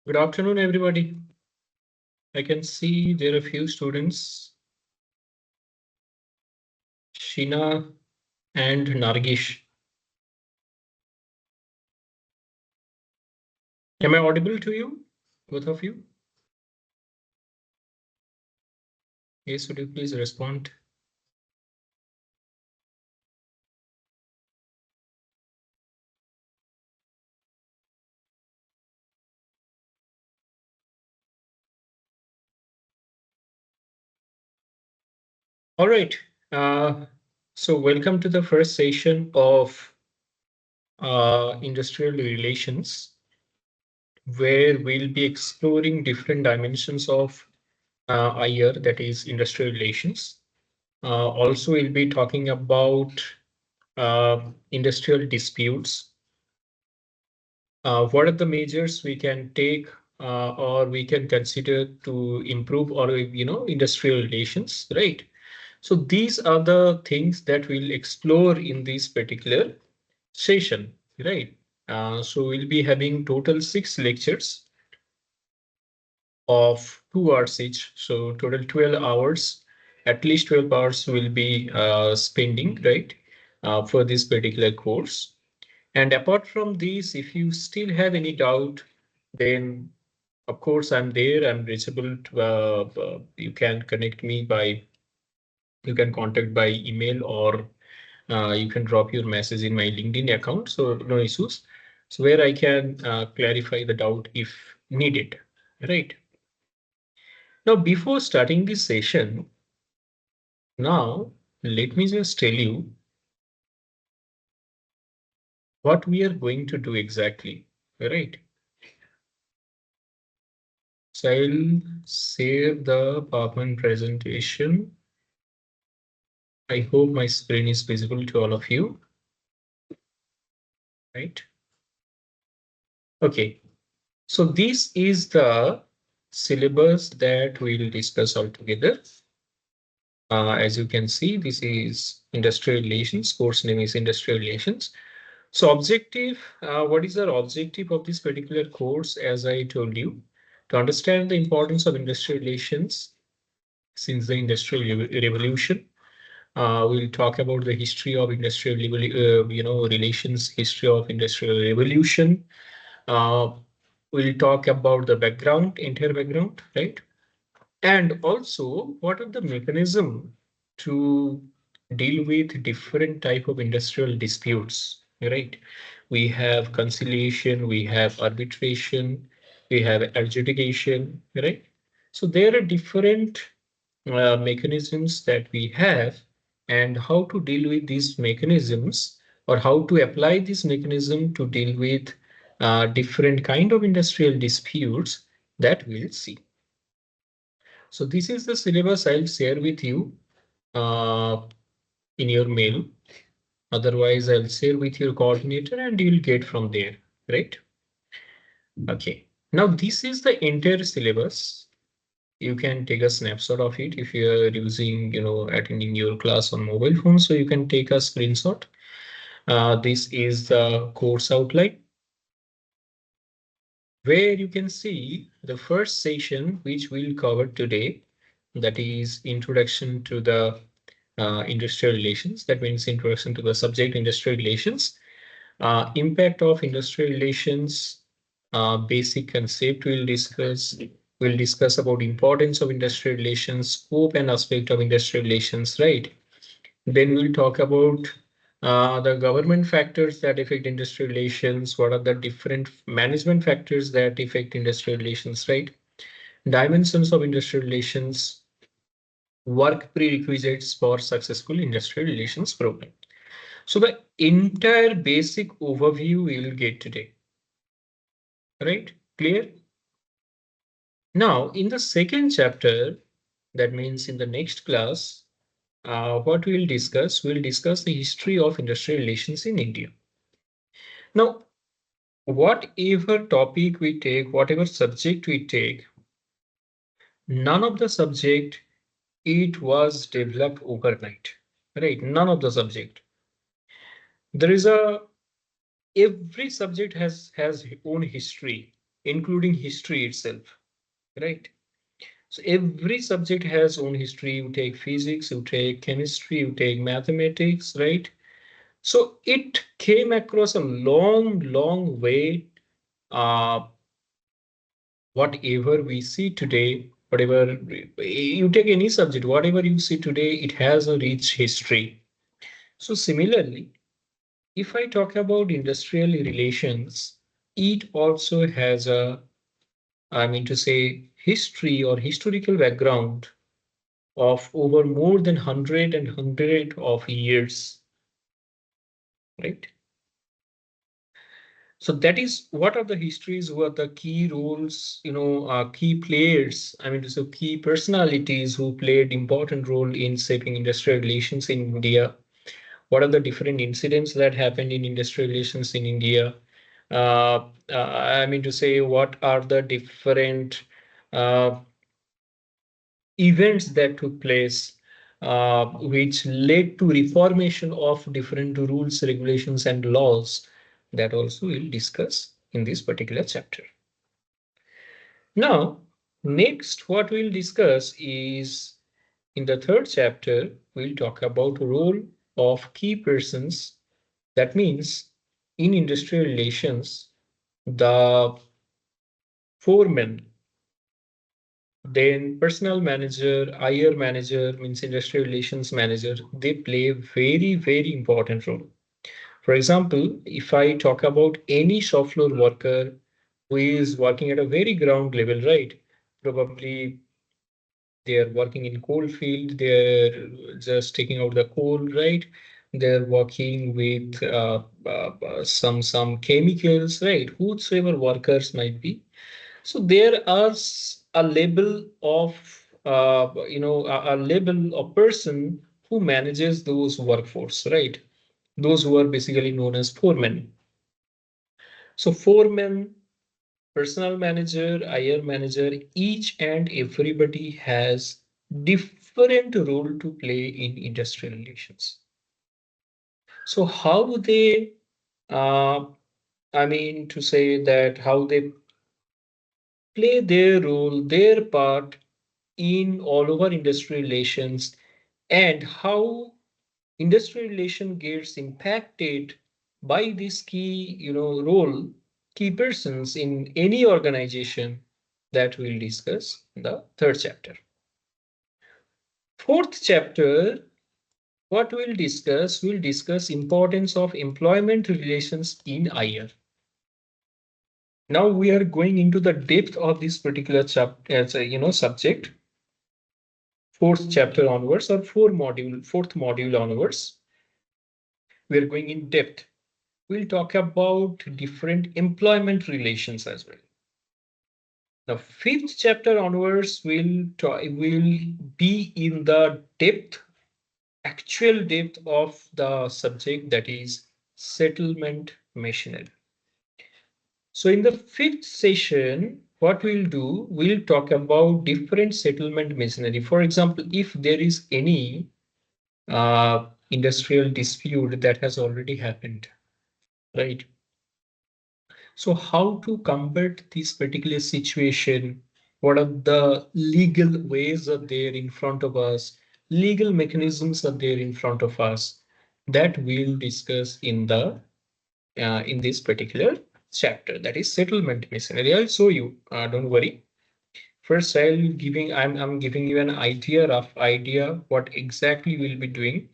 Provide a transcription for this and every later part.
Good afternoon, everybody. I can see there are a few students, Sheena and Nargish. Am I audible to you, both of you? Yes, would you please respond? All right. Uh, so welcome to the first session of industrial relations, where we'll be exploring different dimensions of IR, that is industrial relations. Also, we'll be talking about industrial disputes. What are the measures we can take or we can consider to improve or industrial relations, right? So these are the things that we'll explore in this particular session, right? So we'll be having total 6 lectures of 2 hours each, so total 12 hours. At least 12 hours will be spending, right, for this particular course. And apart from these, if you still have any doubt, then of course I'm there. I'm reachable. You can connect me by, you can contact by email, or you can drop your message in my LinkedIn account. So no issues. So where I can clarify the doubt if needed. Right. Now, before starting this session, now let me just tell you what we are going to do exactly. Right. So I'll save the PowerPoint presentation. I hope my screen is visible to all of you, right? Okay, so this is the syllabus that we'll discuss all together. As you can see, this is industrial relations. Course name is industrial relations. So objective, what is our objective of this particular course? As I told you, to understand the importance of industrial relations since the industrial revolution. We'll talk about the history of industrial relations, history of industrial revolution. Uh, we'll talk about the background, entire background, right? And also, what are the mechanism to deal with different type of industrial disputes, right? We have conciliation, we have arbitration, we have adjudication, right? So there are different mechanisms that we have, and how to deal with these mechanisms, or how to apply this mechanism to deal with different kind of industrial disputes, that we'll see. So this is the syllabus I'll share with you uh, in your mail. Otherwise, I'll share with your coordinator and you'll get from there, right? Okay. Now, this is the entire syllabus. You can take a snapshot of it if you are using, attending your class on mobile phone. So you can take a screenshot. This is the course outline, where you can see the first session, which we'll cover today, that is introduction to the industrial relations. That means introduction to the subject industrial relations, impact of industrial relations, basic concept we'll discuss. We'll discuss about importance of industrial relations, scope and aspect of industrial relations, right? Then we'll talk about the government factors that affect industrial relations. What are the different management factors that affect industrial relations, right? Dimensions of industrial relations, work prerequisites for successful industrial relations program. So the entire basic overview we will get today, right? Clear? Now, in the second chapter, that means in the next class, what we'll discuss the history of industrial relations in India. Now, whatever topic we take, whatever subject we take, none of the subject, it was developed overnight, right? None of the subject. There is a, every subject has own history. including history itself, right? So every subject has own history. You take physics, you take chemistry, you take mathematics, right? So it came across a long, long way. Whatever we see today, whatever you take any subject, whatever you see today, it has a rich history. So similarly, if I talk about industrial relations, it also has a, I mean to say, history or historical background of over more than hundred of years, right? So that is what are the histories, who are the key roles, key players, I mean, so key personalities who played important role in shaping industrial relations in India. What are the different incidents that happened in industrial relations in India? I mean to say, what are the different uh, events that took place, which led to reformation of different rules, regulations, and laws, that also we'll discuss in this particular chapter. Now, next, what we'll discuss is in the third chapter, we'll talk about role of key persons. That means in industrial relations, the foreman, then personal manager, IR manager, means industrial relations manager, they play very, very important role. For example, if I talk about any shop floor worker who is working at a very ground level, right? Probably they are working in coal field, they're just taking out the coal, right? They're working with some chemicals, right? Whosoever workers might be, so there are a label of a label of person who manages those workforce, right? Those who are basically known as foremen. So foremen, personal manager, IR manager, each and everybody has different role to play in industrial relations. So how they, uh, I mean to say that how they play their role, their part in all over industrial relations, and how industrial relation gets impacted by this key role, key persons in any organization, that we'll discuss in the third chapter. Fourth chapter, what we'll discuss importance of employment relations in IR. Now we are going into the depth of this particular chapter, subject. Fourth chapter onwards, or fourth module onwards, we're going in depth. We'll talk about different employment relations as well. Now, fifth chapter onwards will be in the depth, actual depth of the subject, that is settlement machinery. So in the fifth session, what we'll do, we'll talk about different settlement machinery. For example, if there is any industrial dispute that has already happened, right? So how to combat this particular situation? What are the legal ways are there in front of us? Legal mechanisms are there in front of us, that we'll discuss in this particular chapter. That is settlement machinery. I'll show you. Don't worry. First, I'm giving you an idea, rough idea, what exactly we'll be doing,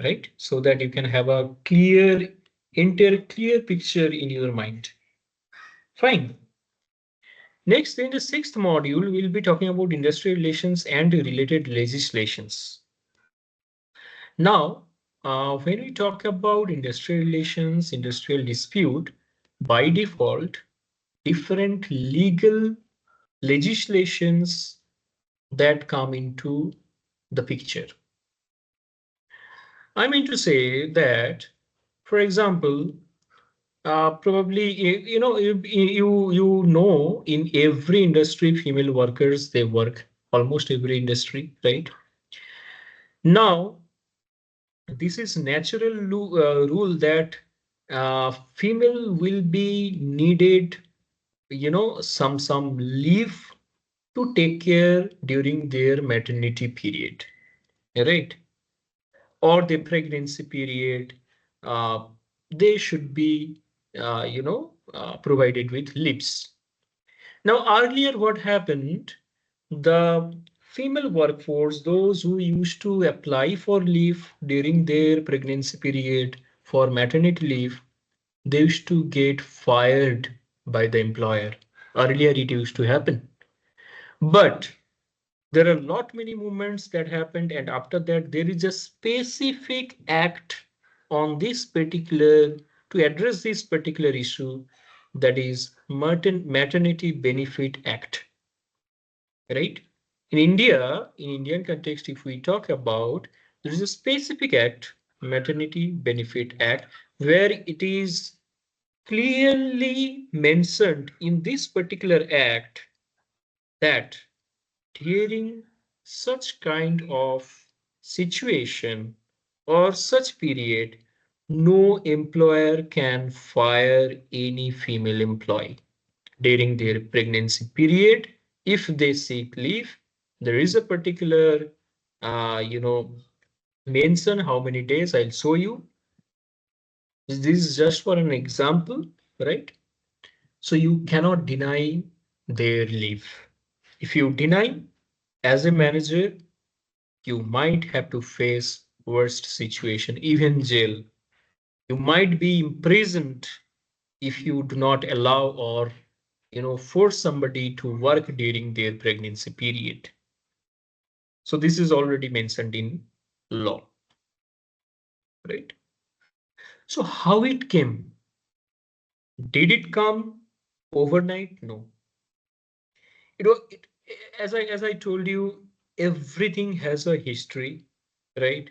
right? So that you can have a clear picture in your mind. Fine. Next, in the sixth module, we'll be talking about industrial relations and related legislations. Now, when we talk about industrial relations, industrial dispute, by default, different legal legislations that come into the picture. I mean to say that, for example, probably in every industry, female workers, they work almost every industry, right? Now this is natural rule that female will be needed some leave to take care during their maternity period, right? Or the pregnancy period, uh, they should be, provided with leaves. Now, earlier, what happened? The female workforce, those who used to apply for leave during their pregnancy period for maternity leave, they used to get fired by the employer. Earlier, it used to happen. But there are not many movements that happened, and after that, there is a specific act on this particular to address this particular issue, that is Maternity Benefit Act, right? In Indian context, if we talk about, there is a specific act, Maternity Benefit Act, where it is clearly mentioned in this particular act that during such kind of situation or such period, no employer can fire any female employee during their pregnancy period. If they seek leave, there is a particular, mention how many days. I'll show you. This is just for an example, right? So you cannot deny their leave. If you deny, as a manager, you might have to face worst situation, even jail. You might be imprisoned if you do not allow or force somebody to work during their pregnancy period. So this is already mentioned in law, right? So how it came? Did it come overnight? No. You know, it, as I told you, everything has a history, right?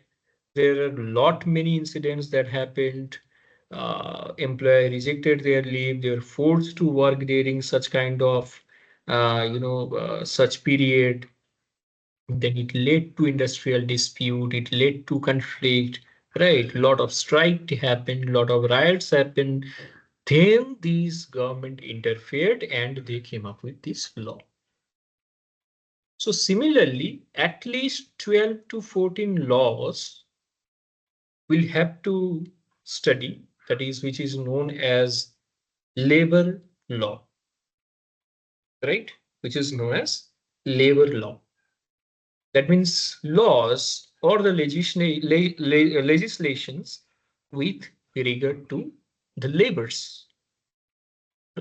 There are lot many incidents that happened. Employee rejected their leave. They were forced to work during such kind of, such period. Then it led to industrial dispute. It led to conflict, right? Lot of strike happened. Lot of riots happened. Then these government interfered and they came up with this law. So similarly, at least 12 to 14 laws will have to study, that is, which is known as labor law, right? Which is known as labor law. That means laws or the legislations with regard to the labors,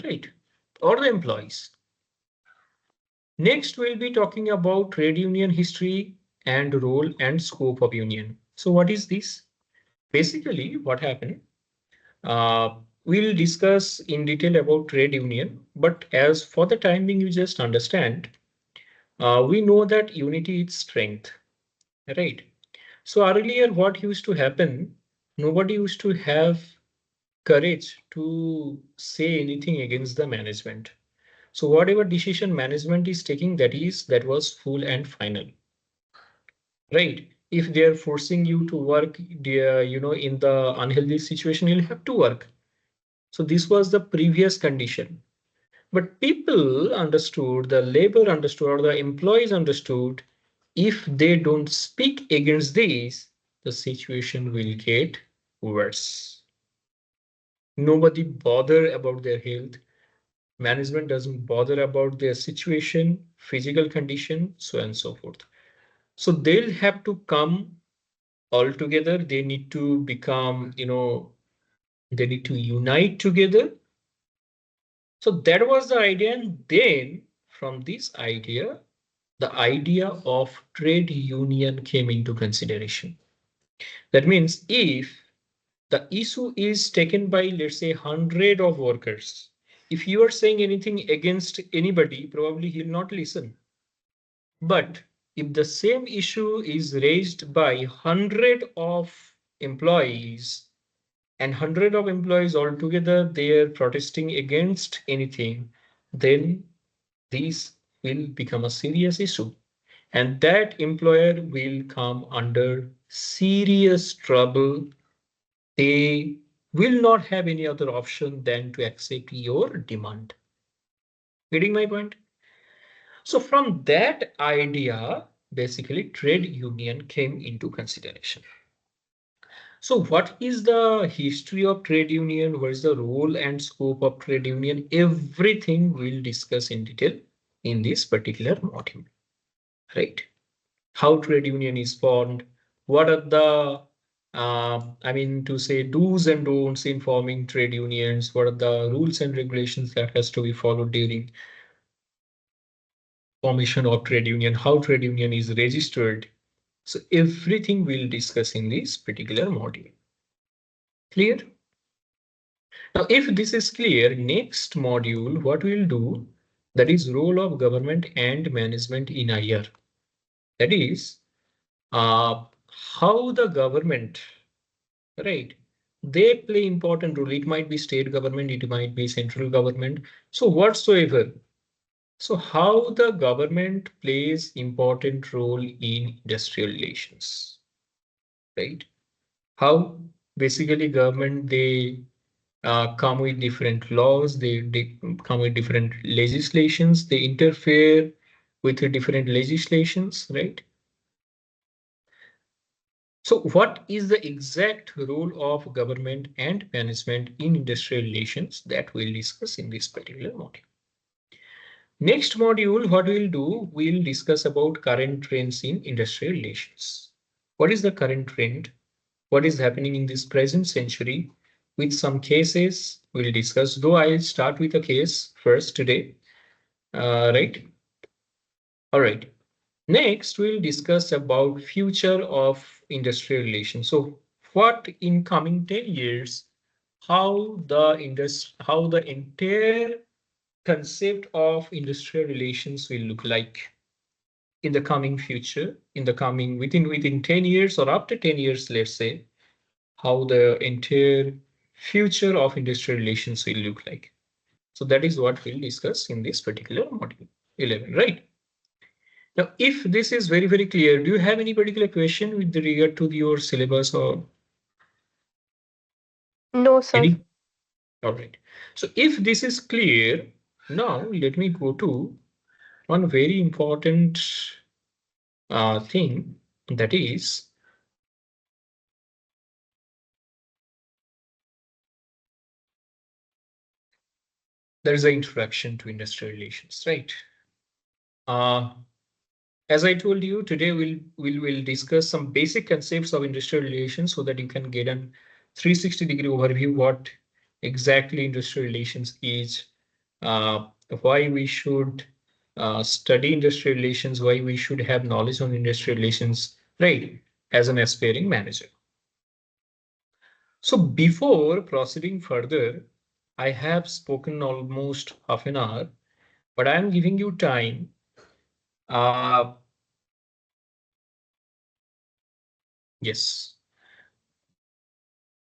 right? Or the employees. Next, we'll be talking about trade union history and role and scope of union. So what is this? Basically, what happened? We'll discuss in detail about trade union, but as for the time being, you just understand, we know that unity is strength, right? So earlier, what used to happen, nobody used to have courage to say anything against the management. So whatever decision management is taking, that was full and final, right? If they are forcing you to work, in the unhealthy situation, you'll have to work. So this was the previous condition. But people understood, the labor understood, or the employees understood, if they don't speak against this, the situation will get worse. Nobody bother about their health. Management doesn't bother about their situation, physical condition, so on and so forth. So they'll have to come all together. They need to become, they need to unite together. So that was the idea. And then from this idea, the idea of trade union came into consideration. That means if the issue is taken by, let's say, 100 of workers, if you are saying anything against anybody, probably he'll not listen. But if the same issue is raised by 100 of employees, and 100 of employees altogether, they are protesting against anything, then this will become a serious issue. And that employer will come under serious trouble. They will not have any other option than to accept your demand. Getting my point? So from that idea, basically trade union came into consideration. So what is the history of trade union? What is the role and scope of trade union? Everything we'll discuss in detail in this particular module, right? How trade union is formed, what are the I mean to say do's and don'ts in forming trade unions, what are the rules and regulations that has to be followed during formation of trade union, how trade union is registered. So everything we'll discuss in this particular module. Clear? Now, if this is clear, next module, what we'll do, that is role of government and management in a year. That is how the government, right? They play important role. It might be state government, it might be central government. So whatsoever. So how the government plays important role in industrial relations, right? How basically government they come with different laws, they come with different legislations, they interfere with the different legislations, right? So what is the exact role of government and management in industrial relations that we'll discuss in this particular module. Next module, what we'll do, we'll discuss about current trends in industrial relations. What is the current trend? What is happening in this present century? With some cases we'll discuss, though I'll start with a case first today, right? All right. Next, we'll discuss about future of industrial relations. So what in coming 10 years, how the entire concept of industrial relations will look like in the coming future, in the coming within 10 years or after 10 years, let's say, how the entire future of industrial relations will look like. So that is what we'll discuss in this particular module 11, right? Now, if this is very, very clear, do you have any particular question with regard to your syllabus or No, sir. any? All right. So if this is clear, now let me go to one very important thing, that is, there is an introduction to industrial relations, right? Uh, as I told you, today we'll discuss some basic concepts of industrial relations so that you can get an 360-degree overview what exactly industrial relations is, uh, why we should study industrial relations, why we should have knowledge on industrial relations, right, as an aspiring manager. So before proceeding further, I have spoken almost half an hour, but I'm giving you time. Uh, yes.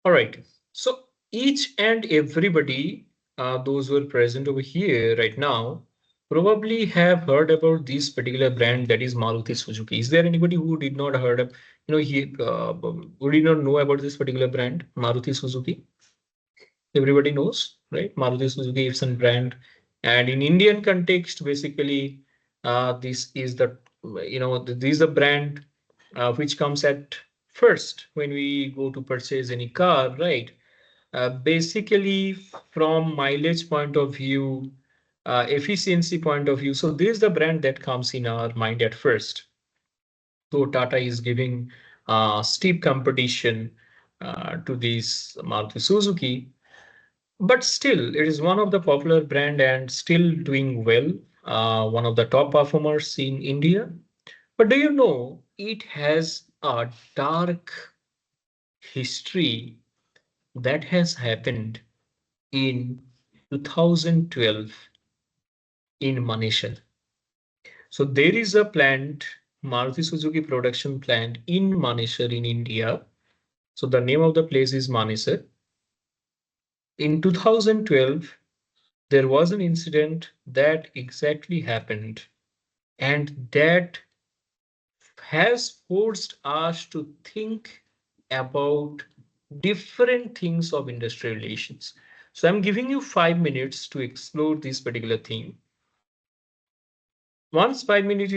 All right. So each and everybody, those who are present over here right now, probably have heard about this particular brand, that is Maruti Suzuki. Is there anybody who did not heard of, who did not know about this particular brand, Maruti Suzuki? Everybody knows, right? Maruti Suzuki is a brand, and in Indian context, basically, this is the, this is the brand which comes at first when we go to purchase any car, right? Basically, from mileage point of view, efficiency point of view. So this is the brand that comes in our mind at first. So Tata is giving steep competition to this Maruti Suzuki, but still, it is one of the popular brand and still doing well. One of the top performers in India. But do you know it has a dark history that has happened in 2012 in Manesar. So there is a plant, Maruti Suzuki production plant in Manesar in India. So the name of the place is Manesar. In 2012, there was an incident that exactly happened, and that has forced us to think about different things of industrial relations. So I'm giving you 5 minutes to explore this particular thing. Once 5 minutes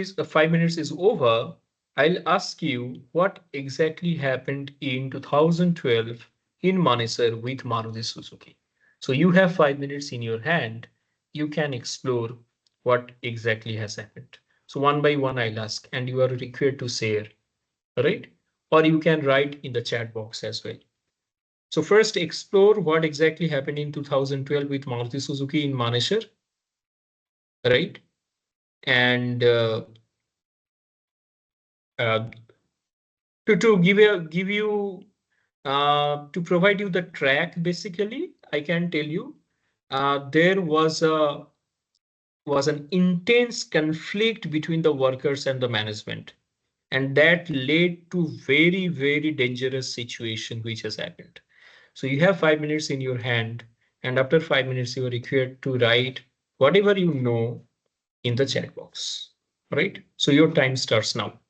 is over, I'll ask you what exactly happened in 2012 in Manesar with Maruti Suzuki. So you have 5 minutes in your hand. You can explore what exactly has happened. So one by one, I'll ask, and you are required to share, right? Or you can write in the chat box as well. So first, explore what exactly happened in 2012 with Maruti Suzuki in Manesar, right? And uh, to give you to provide you the track, basically, I can tell you there was an intense conflict between the workers and the management, and that led to very dangerous situation which has happened. So you have 5 minutes in your hand, and after 5 minutes, you are required to write whatever you know in the chat box. Right? So your time starts now.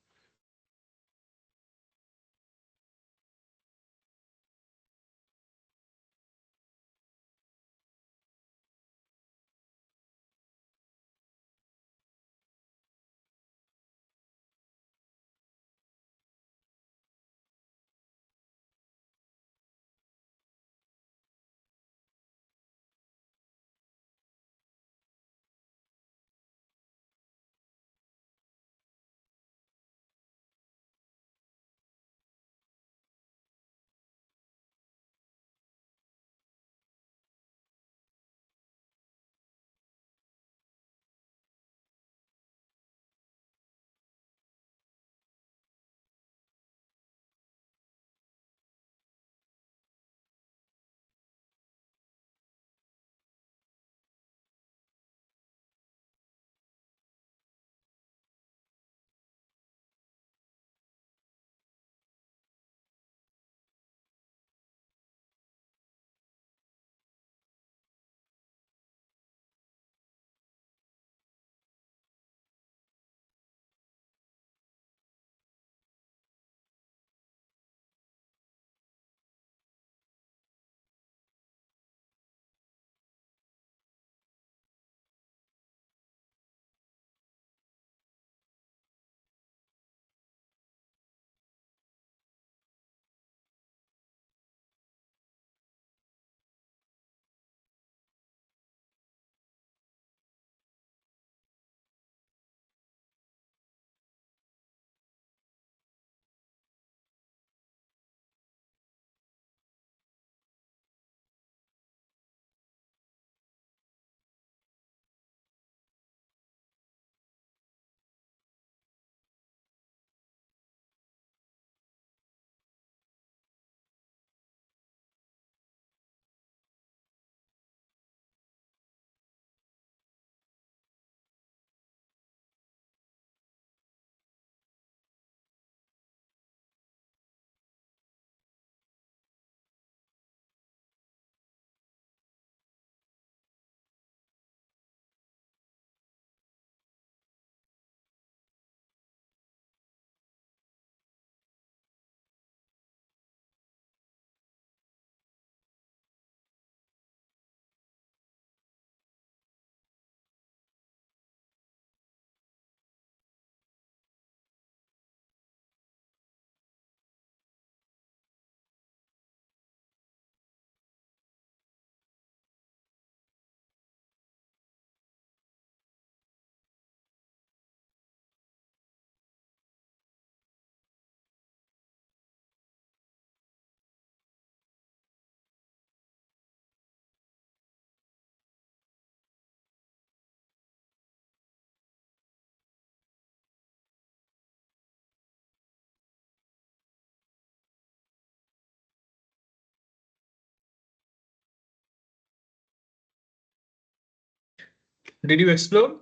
Did you explore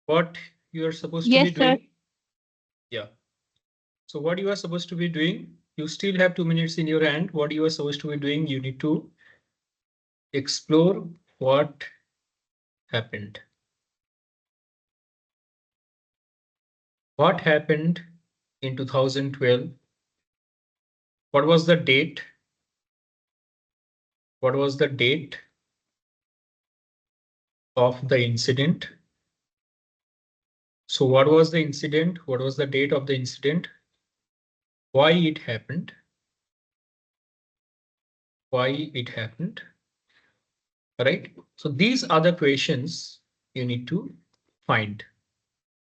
what you are supposed to be Yes, sir. doing? Yeah. So what you are supposed to be doing, you still have 2 minutes in your hand. What you are supposed to be doing, you need to explore what happened. What happened in 2012? What was the date? What was the date of the incident? So what was the incident? What was the date of the incident? Why it happened? Why it happened? Right? So these are the questions you need to find.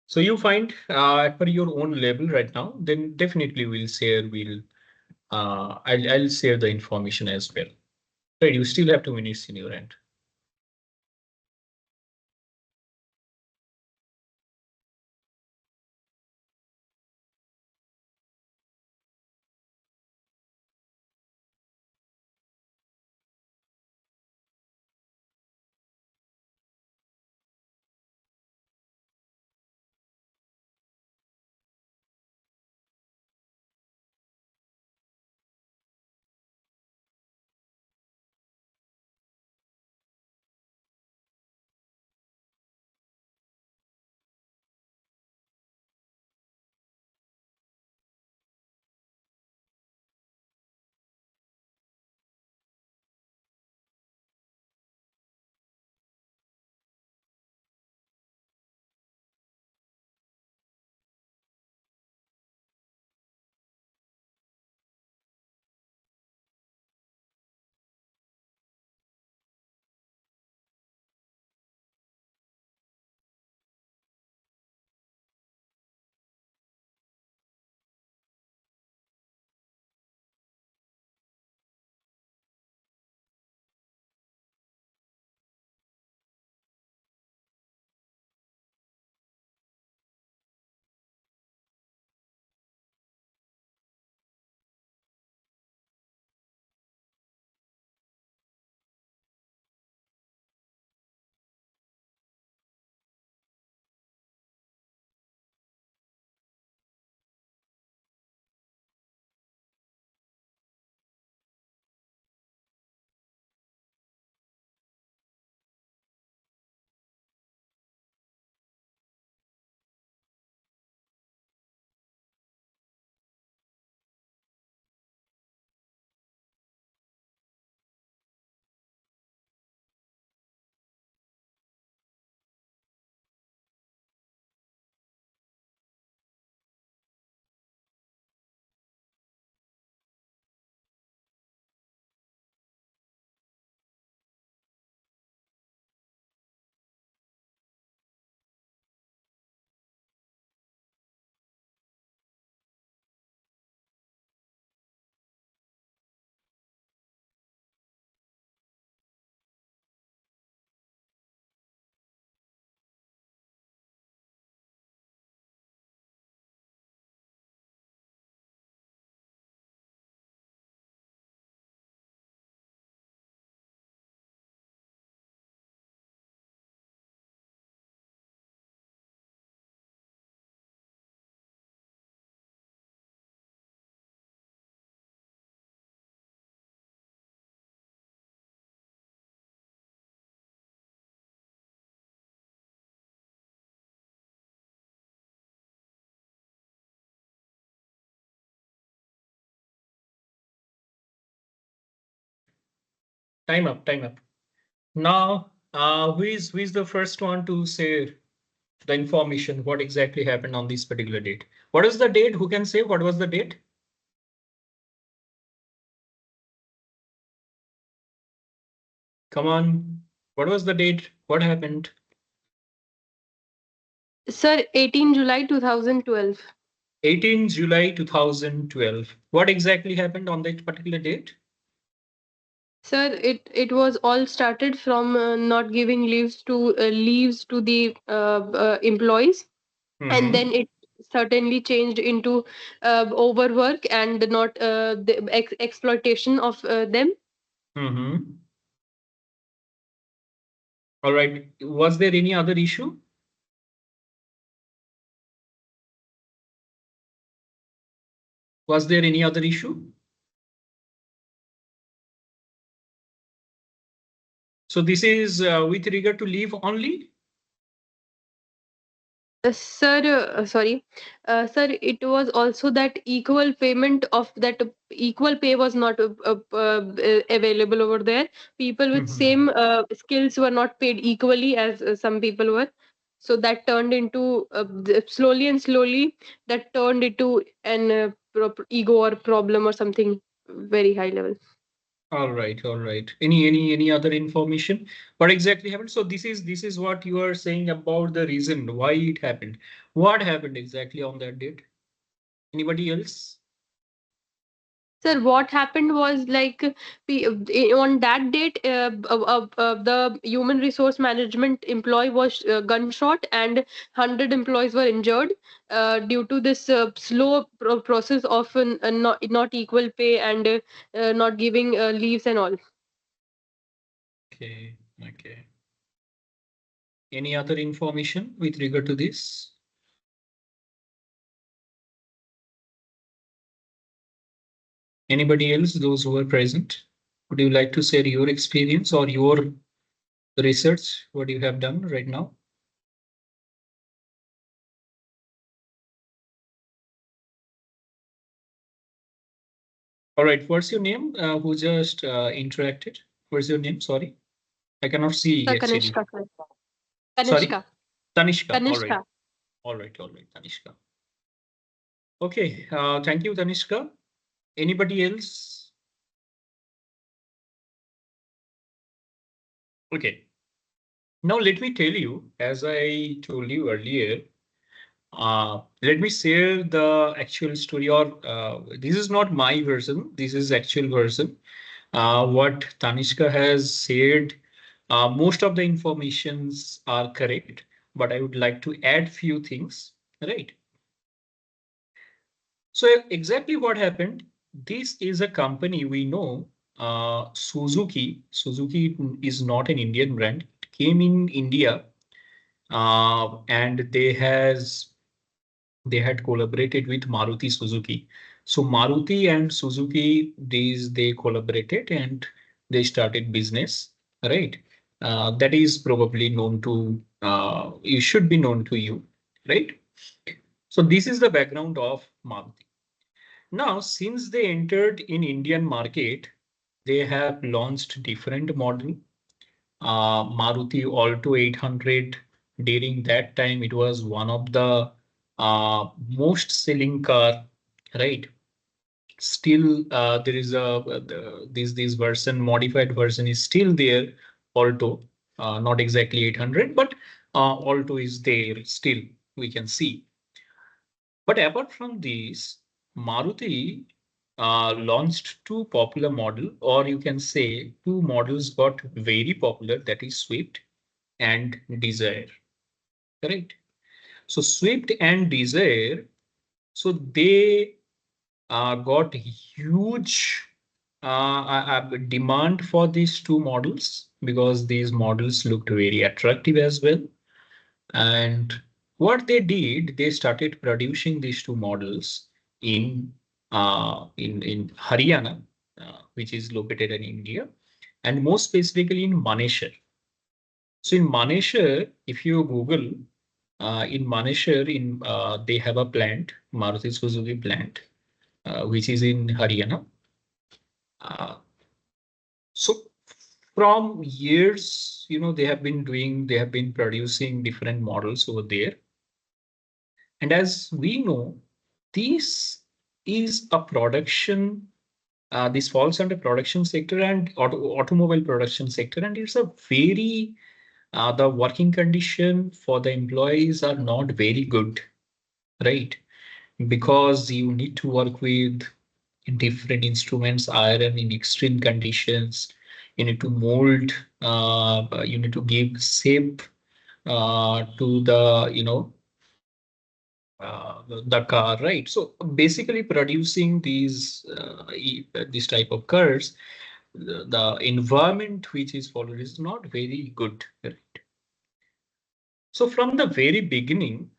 So you find per your own level right now, then definitely I'll share the information as well. Right, you still have 2 minutes in your end. Time up, time up. Now, who is the first one to say the information? What exactly happened on this particular date? What is the date? Who can say what was the date? Come on. What was the date? What happened? Sir, 18 July 2012. 18 July 2012. What exactly happened on that particular date? Sir, it was all started from not giving leaves to the employees, and Mm-hmm. then it certainly changed into overwork and not the exploitation of them. Mm-hmm. All right. Was there any other issue? Was there any other issue? So this is with regard to leave only? Sir, sorry, sir, it was also that equal payment of that equal pay was not available over there. People with Mhm. same skills were not paid equally as some people were. So that turned into slowly and slowly, that turned into an ego or problem or something very high level. All right, all right. Any other information? What exactly happened? So this is what you are saying about the reason why it happened. What happened exactly on that date? Anybody else? Sir, what happened was like on that date, the human resource management employee was gunshot and 100 employees were injured due to this slow process of not equal pay and not giving leaves and all. Okay, okay. Any other information with regard to this? Anybody else, those who are present? Would you like to share your experience or your research, what you have done right now? All right, what's your name? Who just interacted? What's your name? Sorry, I cannot see Sir, actually. Kanishka, sir. Sorry, Kanishka. Tanishka. All right, Kanishka. all right, all right, Tanishka. Okay, thank you, Tanishka. Anybody else? Okay, now let me tell you, as I told you earlier, let me share the actual story, or this is not my version, this is actual version. What Tanishka has said, most of the informations are correct, but I would like to add few things, right? So exactly what happened, this is a company we know, Suzuki. Suzuki is not an Indian brand. It came in India, and they had collaborated with Maruti Suzuki. So Maruti and Suzuki, these they collaborated and they started business, right? That is probably known to you should be known to you, right? So this is the background of Maruti. Now, since they entered in Indian market, they have launched different model. Maruti Alto 800. During that time, it was one of the most selling car, right? Still, there is this version, modified version is still there, Alto, not exactly 800, but Alto is there still. We can see. But apart from these, Maruti launched two popular model, or you can say two models got very popular. That is Swift and Desire. Correct. So Swift and Desire, so they got huge demand for these two models because these models looked very attractive as well. And what they did, they started producing these two models in in Haryana, which is located in India, and more specifically in Manesar. So in Manesar, if you Google in Manesar, in they have a plant, Maruti Suzuki plant, which is in Haryana. Uh, so from years, they have been producing different models over there. And as we know, this is a production, this falls under production sector and automobile production sector. And it's a very, the working condition for the employees are not very good, right? Because you need to work with different instruments, iron in extreme conditions. You need to mold, you need to give shape to the, the car, right? So basically producing this type of cars, the environment which is followed is not very good, right? So from the very beginning,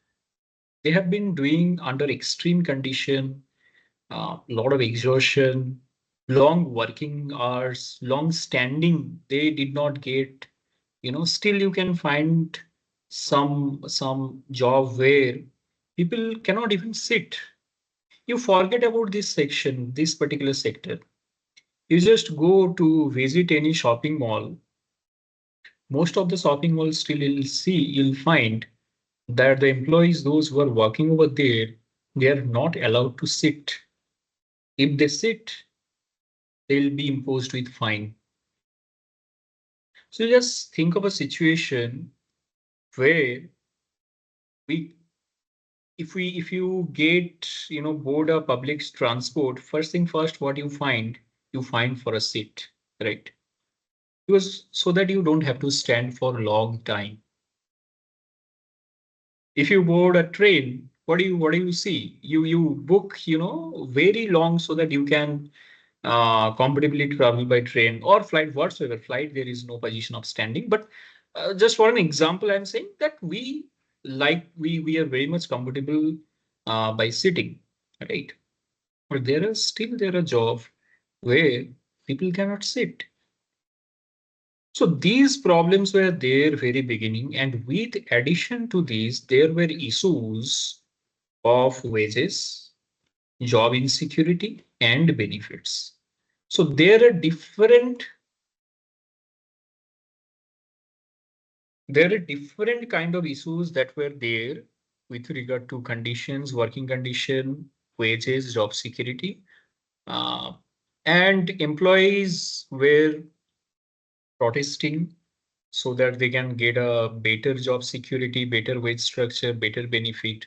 they have been doing under extreme condition, a lot of exhaustion, long working hours, long standing. They did not get, still you can find some job where people cannot even sit. You forget about this section, this particular sector. You just go to visit any shopping mall. Most of the shopping malls still you'll find. that the employees, those who are working over there, they are not allowed to sit. If they sit, they'll be imposed with fine. So just think of a situation where we if you get board a public transport, first thing first, what you find for a seat, right? Because so that you don't have to stand for a long time. If you board a train, what do you see? You book very long so that you can comfortably travel by train or flight whatsoever. Flight, there is no position of standing, but just for an example, I'm saying that we are very much comfortable by sitting, right? But there are job where people cannot sit. So these problems were there very beginning, and with addition to these, there were issues of wages, job insecurity, and benefits. So there are different kind of issues that were there with regard to conditions, working condition, wages, job security, uh, and employees were protesting so that they can get a better job security, better wage structure, better benefit,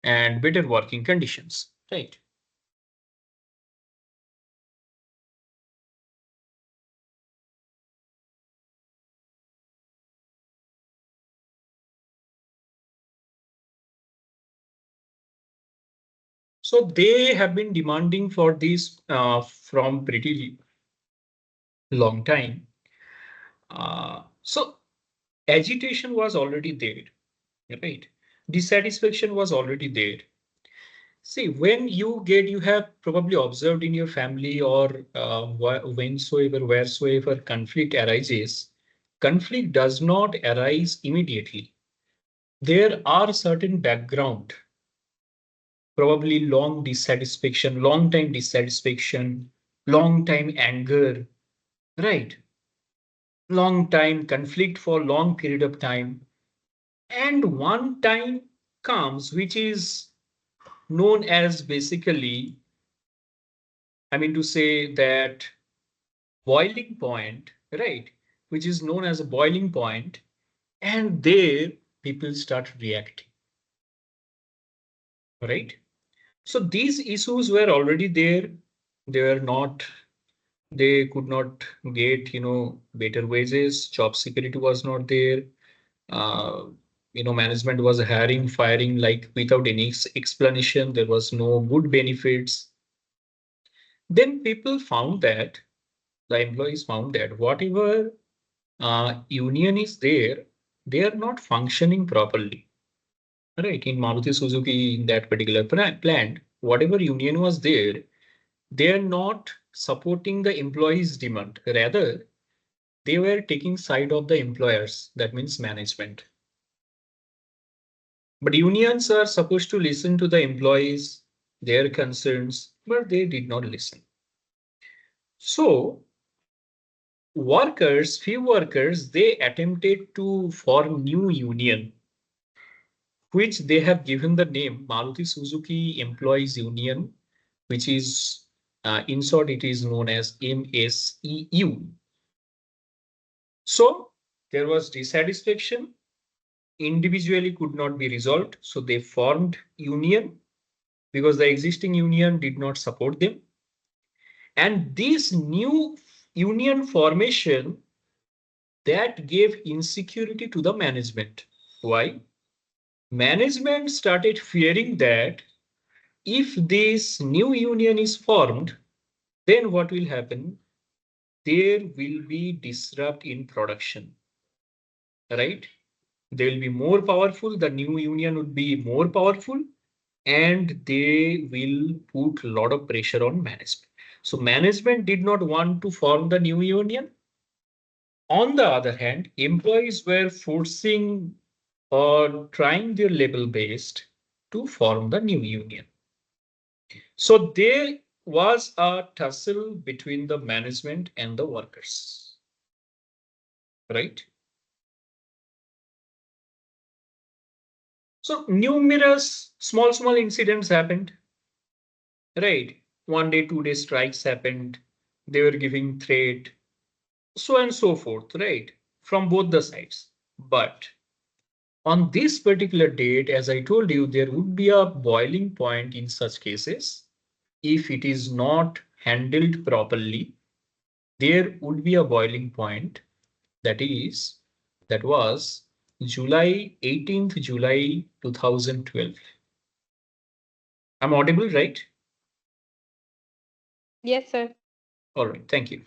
and better working conditions. Right. So they have been demanding for this from pretty long time. So agitation was already there, right? Dissatisfaction was already there. See, when you have probably observed in your family or wheresoever conflict arises, conflict does not arise immediately. There are certain background, probably long time dissatisfaction, long time anger, right? Long time conflict for long period of time. And one time comes, which is known as basically, I mean to say that boiling point, right? Which is known as a boiling point, and there people start reacting, right? So these issues were already there. They were not, they could not get, better wages, job security was not there. Uh, Management was hiring, firing like without any explanation. There was no good benefits. Then people found that the employees found that whatever union is there, they are not functioning properly. Right. In Maruti Suzuki, in that particular plant, whatever union was there, they are not supporting the employees' demand. Rather, they were taking side of the employers. That means management. But unions are supposed to listen to the employees, their concerns, but they did not listen. So few workers, they attempted to form new union, which they have given the name Maruti Suzuki Employees Union, which is in short, it is known as MSEU. So there was dissatisfaction, individually could not be resolved. So they formed union because the existing union did not support them. And this new union formation that gave insecurity to the management. Why? Management started fearing that if this new union is formed, then what will happen? There will be disrupt in production, right? They will be more powerful. The new union would be more powerful, and they will put a lot of pressure on management. So management did not want to form the new union. On the other hand, employees were forcing or trying their level best to form the new union. So there was a tussle between the management and the workers, right? So numerous small incidents happened, right? 1 day, 2 day strikes happened. They were giving threat, so and so forth, right? From both the sides. But on this particular date, as I told you, there would be a boiling point in such cases. If it is not handled properly, there would be a boiling point. That is, that was July 18th, July 2012. I'm audible, right? Yes, sir. All right, thank you.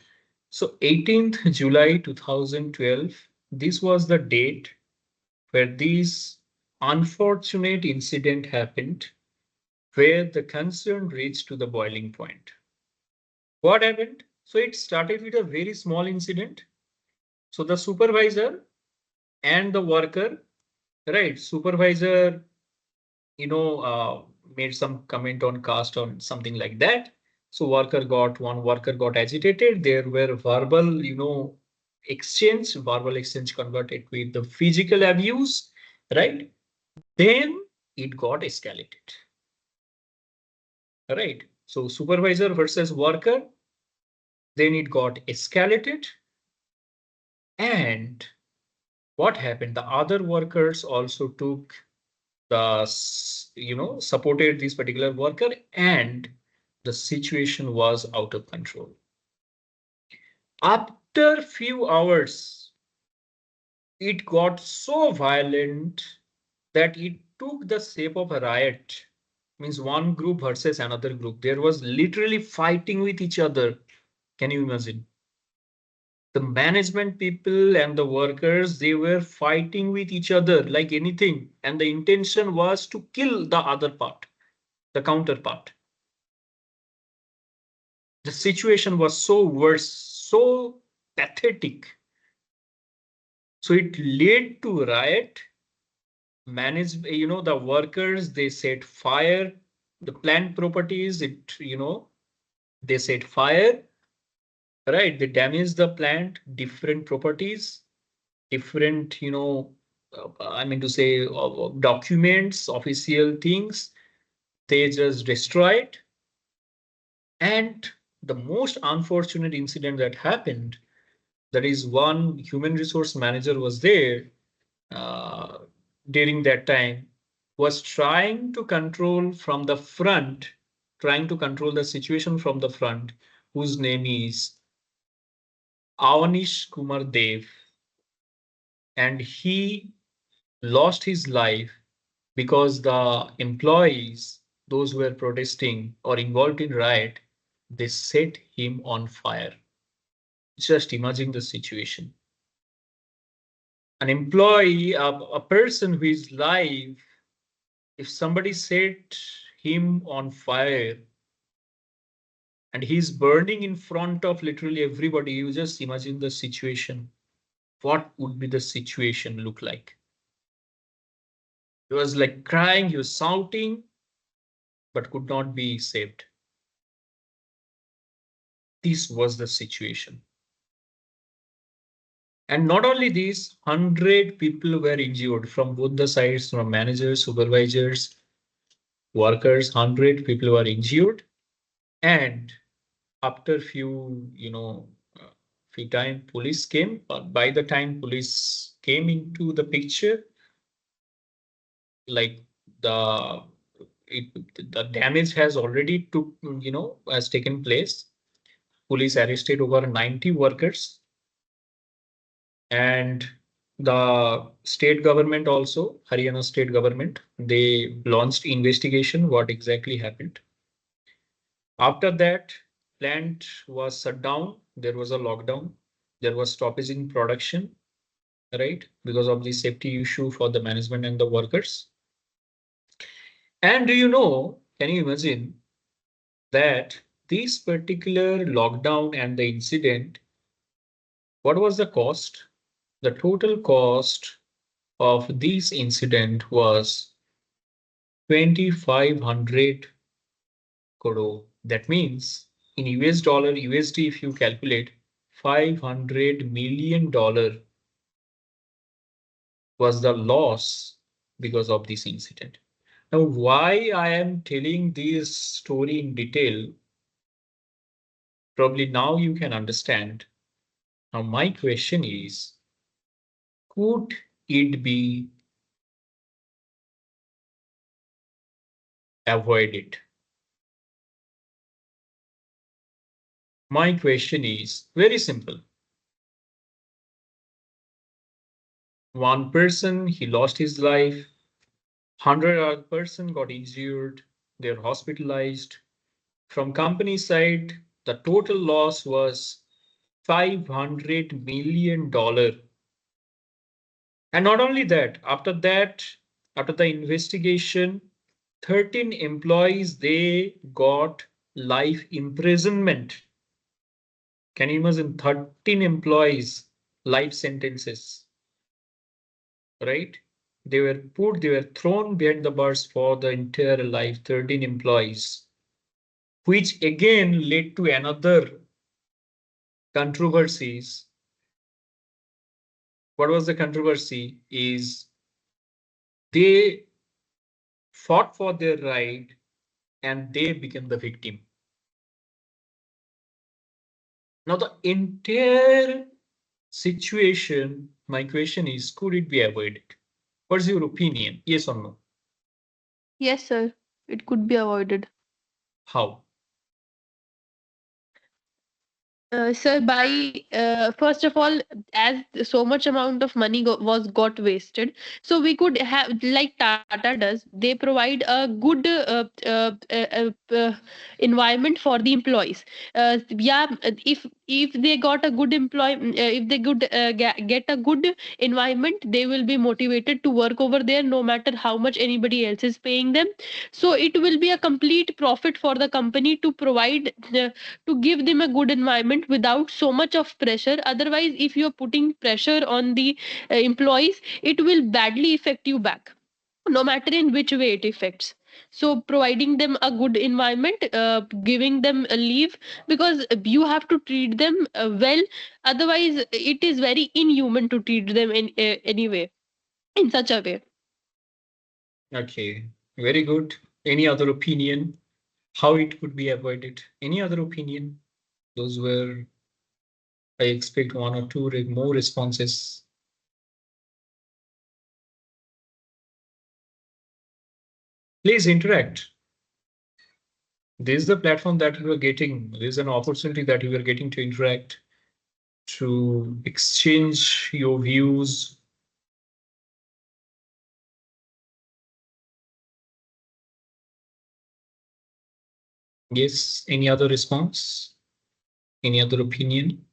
So 18th July 2012, this was the date where this unfortunate incident happened, where the concern reached to the boiling point. What happened? So it started with a very small incident. So the supervisor and the worker, right? Supervisor, you know, made some comment on caste or something like that. So one worker got agitated. There were verbal, verbal exchange converted with the physical abuse, right? Then it got escalated, right? So supervisor versus worker, then it got escalated. And what happened? The other workers also took supported this particular worker, and the situation was out of control. After few hours, it got so violent that it took the shape of a riot. Means one group versus another group. There was literally fighting with each other. Can you imagine? The management people and the workers, they were fighting with each other like anything, and the intention was to kill the other part, the counterpart. The situation was so worse, so pathetic. So it led to riot. The workers, they set fire, the plant properties, they set fire, right? They damaged the plant, different properties, different, I mean to say, documents, official things, they just destroyed. And the most unfortunate incident that happened, that is one human resource manager was there uh, during that time, was trying to control from the front, trying to control the situation from the front, whose name is Avanish Kumar Dev. And he lost his life because the employees, those who were protesting or involved in riot, they set him on fire. Just imagine the situation. An employee, a person who is live, if somebody set him on fire and he's burning in front of literally everybody, you just imagine the situation. What would be the situation look like? He was like crying, he was shouting, but could not be saved. This was the situation. And not only this, 100 people were injured from both the sides, from managers, supervisors, workers. 100 people were injured. And after few time police came, but by the time police came into the picture, like the the damage has already has taken place. Police arrested over 90 workers, and the state government also, Haryana state government, they launched investigation what exactly happened. After that, plant was shut down. There was a lockdown. There was stoppage in production, right? Because of the safety issue for the management and the workers. And can you imagine that this particular lockdown and the incident, what was the cost? The total cost of this incident was 2,500 crore. That means in US dollar, USD, if you calculate, $500 million was the loss because of this incident. Now, why I am telling this story in detail, probably now you can understand. Now, my question is, could it be avoided? My question is very simple. One person, he lost his life, 100 other person got injured, they're hospitalized. From company side, the total loss was $500 million. And not only that, after the investigation, 13 employees, they got life imprisonment. Can you imagine 13 employees, life sentences, right? They were thrown behind the bars for the entire life, 13 employees, which again led to another controversies. What was the controversy is they fought for their right and they became the victim. Now the entire situation, my question is, could it be avoided? What's your opinion? Yes or no? Yes, sir. It could be avoided. How? Sir, by first of all, as so much amount of money was got wasted, so we could have, like Tata does, they provide a good environment for the employees. Yeah, if they got a good if they could get a good environment, they will be motivated to work over there, no matter how much anybody else is paying them. So it will be a complete profit for the company to provide to give them a good environment without so much of pressure. Otherwise, if you're putting pressure on the employees, it will badly affect you back, no matter in which way it affects. So providing them a good environment, giving them a leave, because you have to treat them well. Otherwise it is very inhuman to treat them in any way, in such a way. Okay, very good. Any other opinion? How it could be avoided? Any other opinion? Those were, I expect one or two more responses. Please interact. This is the platform that we are getting. This is an opportunity that we are getting to interact, to exchange your views. Yes, any other response? Any other opinion?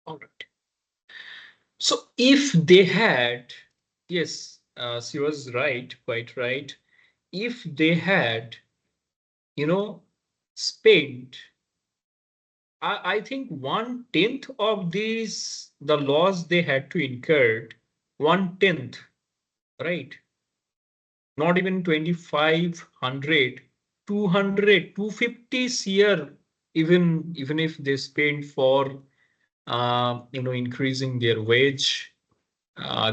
All right. So if they had, yes, she was right, quite right. If they had, you know, spent, I think 1/10 of these, the laws they had to incur, 1/10, right? Not even 2,500, 200, 250 CR, even if they spend for, increasing their wage,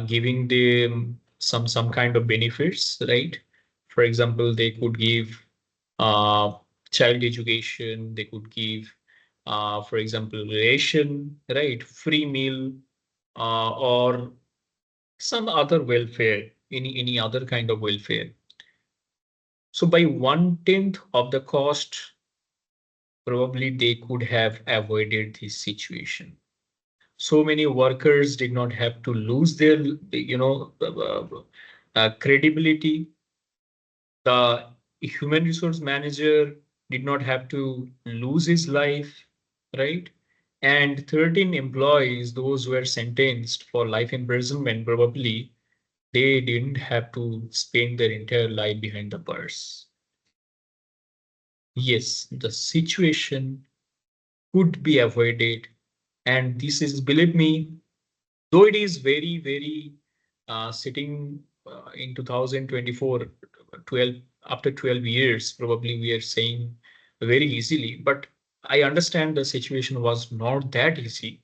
giving them some kind of benefits, right? For example, they could give uh, child education, they could give, for example, ration, right? Free meal, or some other welfare, any other kind of welfare. So by 1/10 of the cost, probably they could have avoided this situation. So many workers did not have to lose their, credibility. The human resource manager did not have to lose his life, right? And 13 employees, those who were sentenced for life imprisonment, probably they didn't have to spend their entire life behind the bars. Yes, the situation could be avoided. And this is, believe me, though it is very, very sitting in 2024, 12, after 12 years, probably we are saying very easily. But I understand the situation was not that easy,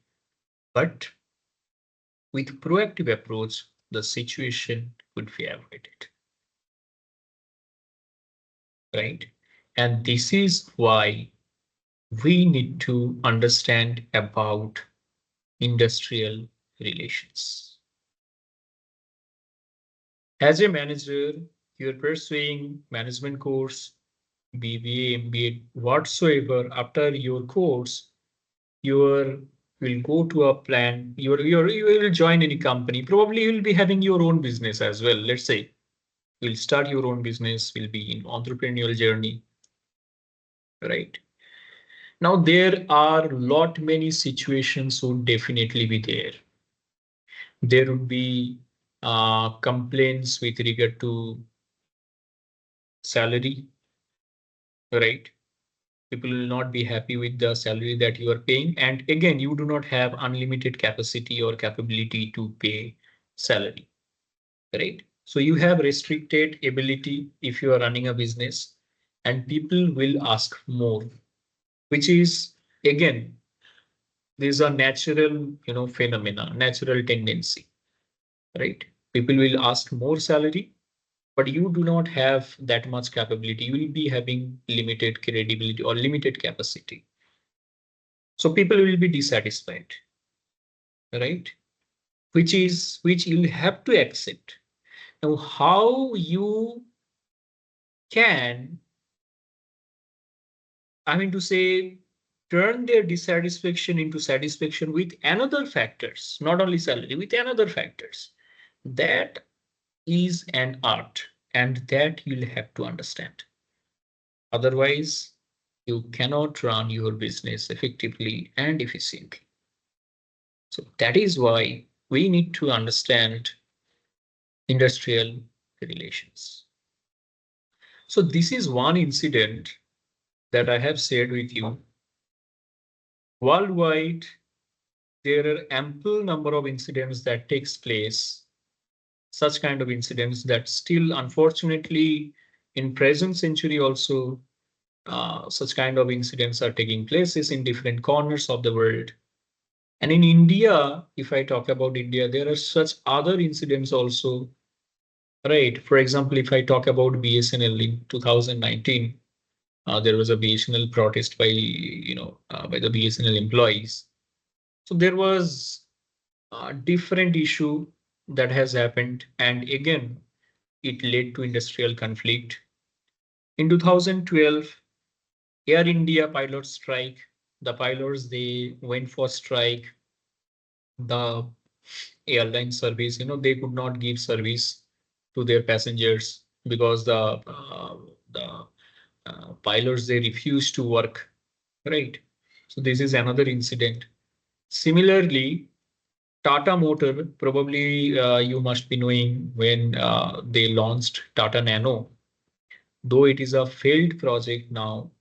but with proactive approach, the situation could be avoided, right? And this is why we need to understand about industrial relations. As a manager, you're pursuing management course, BBA, MBA, whatsoever. After your course, you will go to a plan. You will join any company. Probably you will be having your own business as well. Let's say you'll start your own business. Will be in entrepreneurial journey, right? Now there are lot many situations would definitely be there. There would be complaints with regard to salary, right? People will not be happy with the salary that you are paying. And again, you do not have unlimited capacity or capability to pay salary, right? So you have restricted ability if you are running a business, and people will ask more, which is again, these are natural, phenomena, natural tendency, right? People will ask more salary, but you do not have that much capability. You will be having limited credibility or limited capacity. So people will be dissatisfied, right? Which you'll have to accept. Now, how you can, I mean to say, turn their dissatisfaction into satisfaction with another factors, not only salary, with another factors. That is an art, and that you'll have to understand. Otherwise, you cannot run your business effectively and efficiently. So that is why we need to understand industrial relations. So this is one incident that I have shared with you. Worldwide, there are ample number of incidents that takes place, such kind of incidents that still, unfortunately, in present century also, such kind of incidents are taking places in different corners of the world. And in India, if I talk about India, there are such other incidents also, right? For example, if I talk about BSNL in 2019, there was a BSNL protest by the BSNL employees. So there was a different issue that has happened, and again, it led to industrial conflict. In 2012, Air India pilots strike. The pilots they went for strike. The airline service, they could not give service to their passengers because the pilots they refused to work, right? So this is another incident. Similarly, Tata Motor, probably you must be knowing when they launched Tata Nano, though it is a failed project now,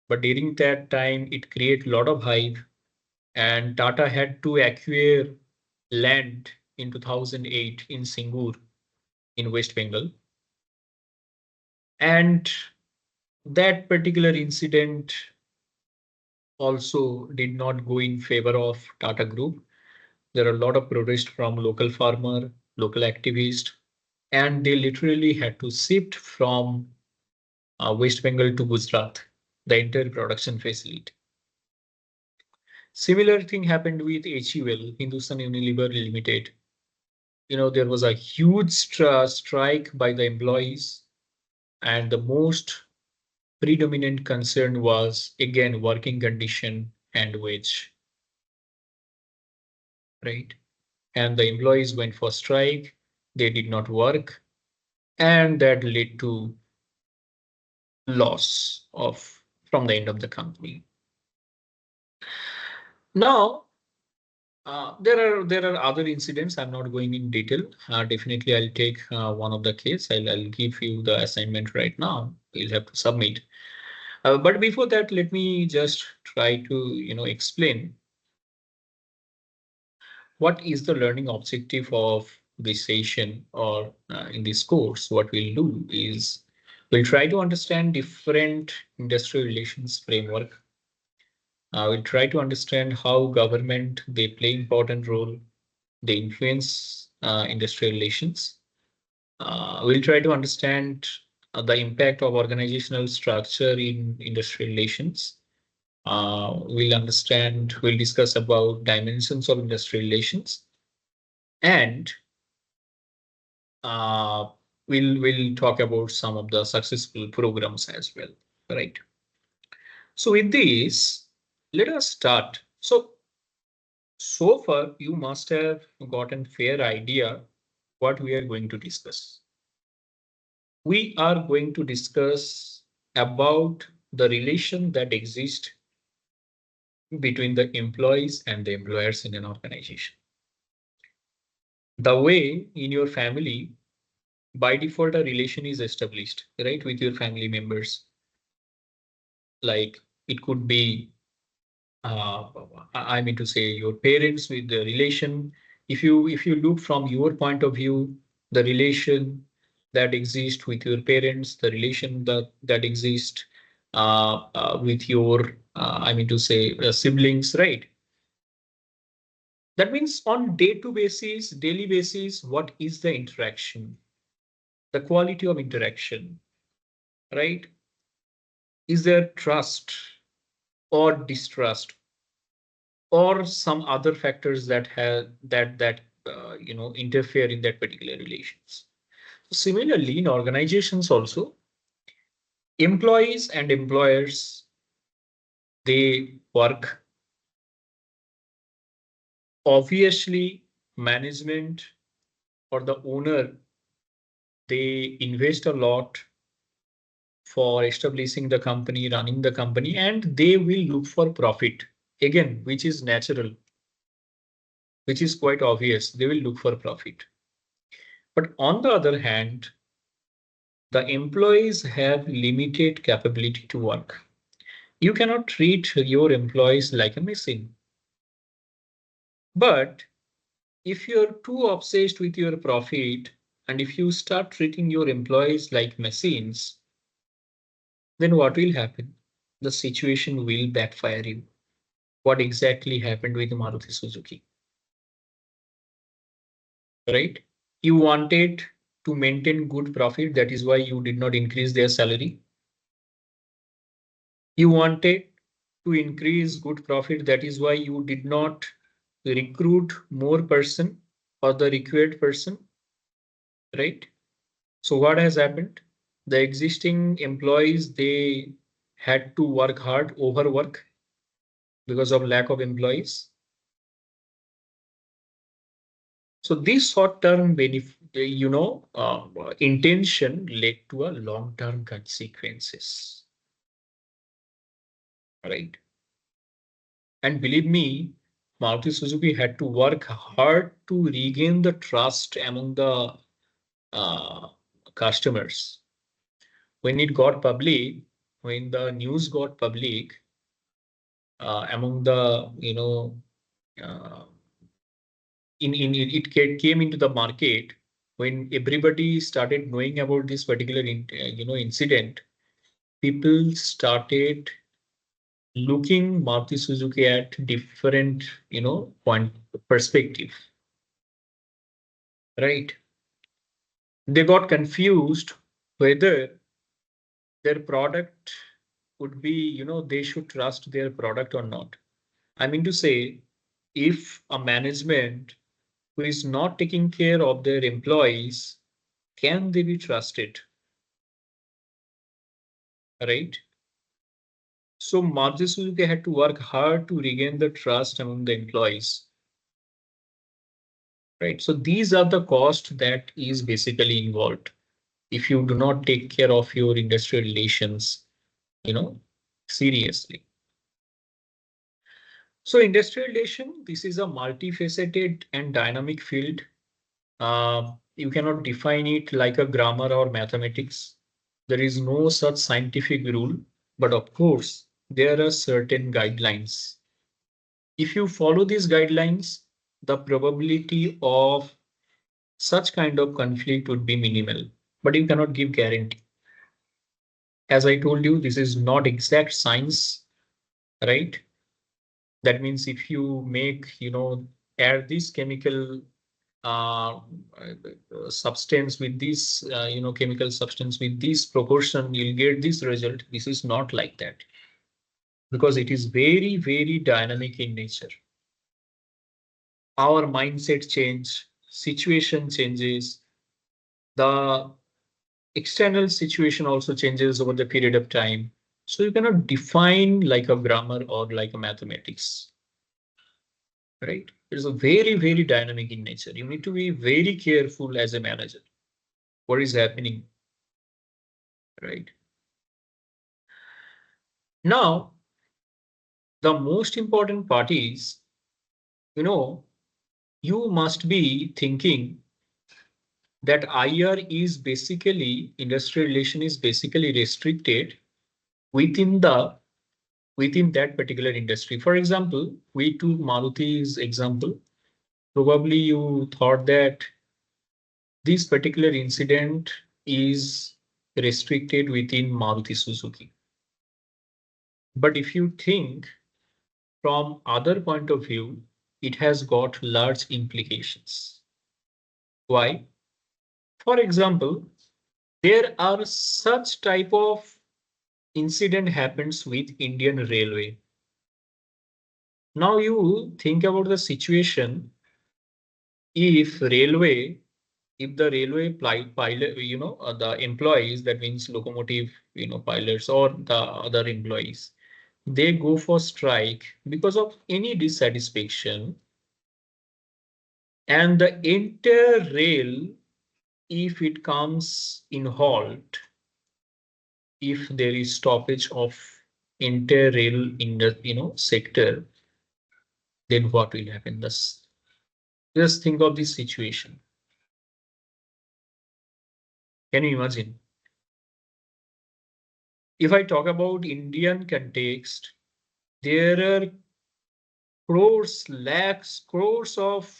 but during that time it created a lot of hype, and Tata had to acquire land in 2008 in Singur in West Bengal. And that particular incident also did not go in favor of Tata Group. There are a lot of protests from local farmer, local activists, and they literally had to shift from West Bengal to Gujarat, the entire production facility. Similar thing happened with HUL, Hindustan Unilever Limited. There was a huge strike by the employees, and the most predominant concern was again working condition and wage, right? And the employees went for strike, they did not work, and that led to loss of from the end of the company. Now, there are other incidents. I'm not going in detail. Definitely, I'll take one of the case. I'll give you the assignment right now. You'll have to submit. But before that, let me just try to explain what is the learning objective of this session or in this course. What we'll do is we'll try to understand different industrial relations framework. We'll try to understand how government they play important role. They influence industrial relations. We'll try to understand the impact of organizational structure in industrial relations. We'll discuss about dimensions of industrial relations, and uh, we'll talk about some of the successful programs as well, right? So with this, let us start. So far you must have gotten fair idea what we are going to discuss. We are going to discuss about the relation that exists between the employees and the employers in an organization. The way in your family, by default, a relation is established, right, with your family members. Like it could be, uh, I mean to say, your parents with the relation. If you look from your point of view, the relation that exists with your parents, the relation that exists with your, I mean to say, siblings, right? That means on day-to basis, daily basis, what is the interaction, the quality of interaction, right? Is there trust or distrust or some other factors that have that interfere in that particular relations? Similarly, in organizations also, employees and employers they work. Obviously, management or the owner they invest a lot for establishing the company, running the company, and they will look for profit again, which is natural, which is quite obvious. They will look for profit. But on the other hand, the employees have limited capability to work. You cannot treat your employees like a machine. But if you're too obsessed with your profit and if you start treating your employees like machines, then what will happen? The situation will backfire you. What exactly happened with Maruti Suzuki, right? You wanted to maintain good profit. That is why you did not increase their salary. You wanted to increase good profit. That is why you did not recruit more person or the required person, right? So what has happened? The existing employees, they had to work hard, overwork because of lack of employees. So this short-term benefit, intention led to a long-term consequences, right? And believe me, Maruti Suzuki had to work hard to regain the trust among the uh, customers. When it got public, when the news got public among the, uh, it came into the market when everybody started knowing about this particular incident. People started looking Maruti Suzuki at different point perspective, right? They got confused whether their product would be, they should trust their product or not. I mean to say, if a management who is not taking care of their employees, can they be trusted, right? So Maruti Suzuki had to work hard to regain the trust among the employees, right? So these are the costs that is basically involved if you do not take care of your industrial relations, you know, seriously. So industrial relation, this is a multifaceted and dynamic field. You cannot define it like a grammar or mathematics. There is no such scientific rule, but of course, there are certain guidelines. If you follow these guidelines, the probability of such kind of conflict would be minimal, but you cannot give guarantee. As I told you, this is not exact science, right? That means if you make, add this chemical substance with this, chemical substance with this proportion, you'll get this result. This is not like that because it is very, very dynamic in nature. Our mindset change, situation changes, the external situation also changes over the period of time. So you cannot define like a grammar or like a mathematics, right? It's a very, very dynamic in nature. You need to be very careful as a manager. What is happening, right? Now, the most important part is, you know, you must be thinking that IR is basically, industrial relation is basically restricted within the within that particular industry. For example, we took Maruti's example. Probably you thought that this particular incident is restricted within Maruti Suzuki. But if you think from other point of view, it has got large implications. Why? For example, there are such type of incident happens with Indian Railway. Now you think about the situation if railway, if the railway pilot, the employees, that means locomotive, pilots or the other employees, they go for strike because of any dissatisfaction, and the entire rail, if it comes in halt, if there is stoppage of entire rail in the sector, then what will happen? Just think of this situation. Can you imagine? If I talk about Indian context, there are crores, lakhs, crores of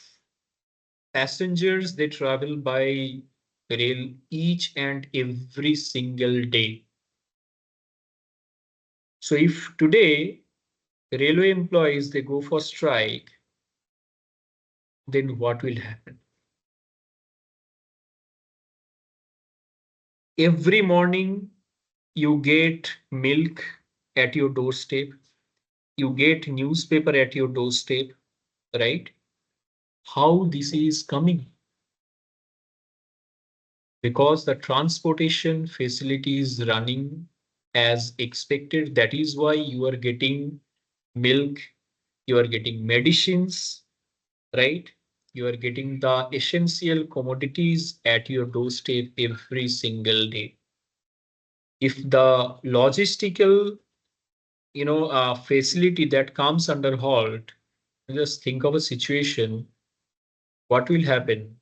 passengers they travel by rail each and every single day. So if today railway employees they go for strike, then what will happen? Every morning you get milk at your doorstep, you get newspaper at your doorstep, right? How this is coming? Because the transportation facility is running as expected. That is why you are getting milk, you are getting medicines, right? You are getting the essential commodities at your doorstep every single day. If the logistical, facility that comes under halt, just think of a situation, what will happen?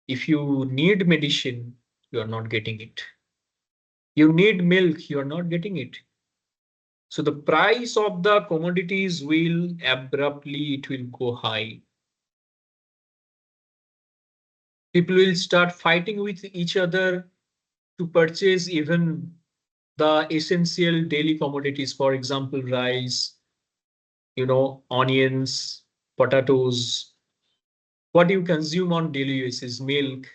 If you need medicine, you are not getting it. You need milk, you are not getting it. So the price of the commodities will abruptly, it will go high. People will start fighting with each other to purchase even the essential daily commodities, for example, rice, onions, potatoes, what you consume on daily basis, milk,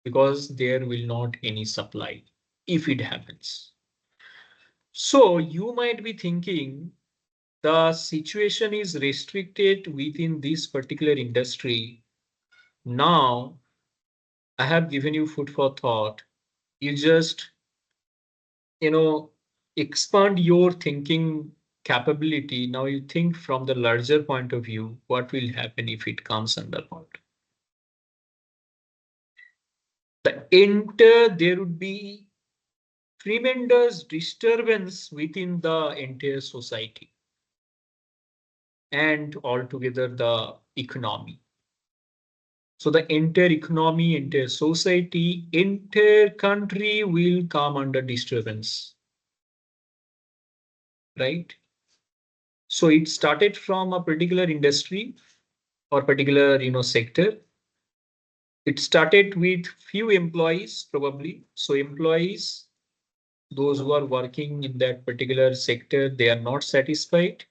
because there will not any supply if it happens. So you might be thinking the situation is restricted within this particular industry. Now I have given you food for thought. You just, you know, expand your thinking capability. Now you think from the larger point of view, what will happen if it comes under halt? There would be tremendous disturbance within the entire society and altogether the economy. So the entire economy, entire society, entire country will come under disturbance, right? So it started from a particular industry or particular, sector. It started with few employees, probably. So employees, those who are working in that particular sector, they are not satisfied.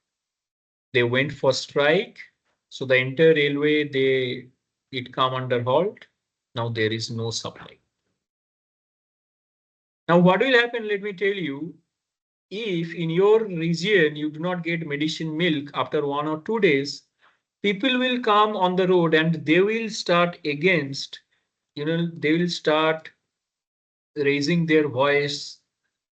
They went for strike. So the entire railway, it come under halt. Now there is no supply. Now what will happen? Let me tell you. If in your region you do not get medicine milk after 1 or 2 days, people will come on the road and they will start against, they will start raising their voice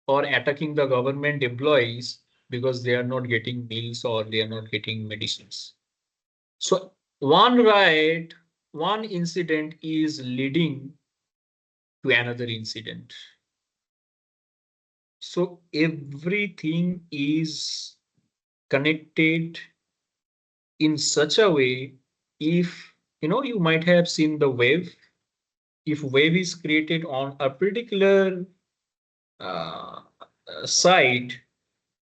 or attacking the government employees because they are not getting meals or they are not getting medicines. So one riot, one incident is leading to another incident. So everything is connected in such a way. If you might have seen the wave. If wave is created on a particular uh, side,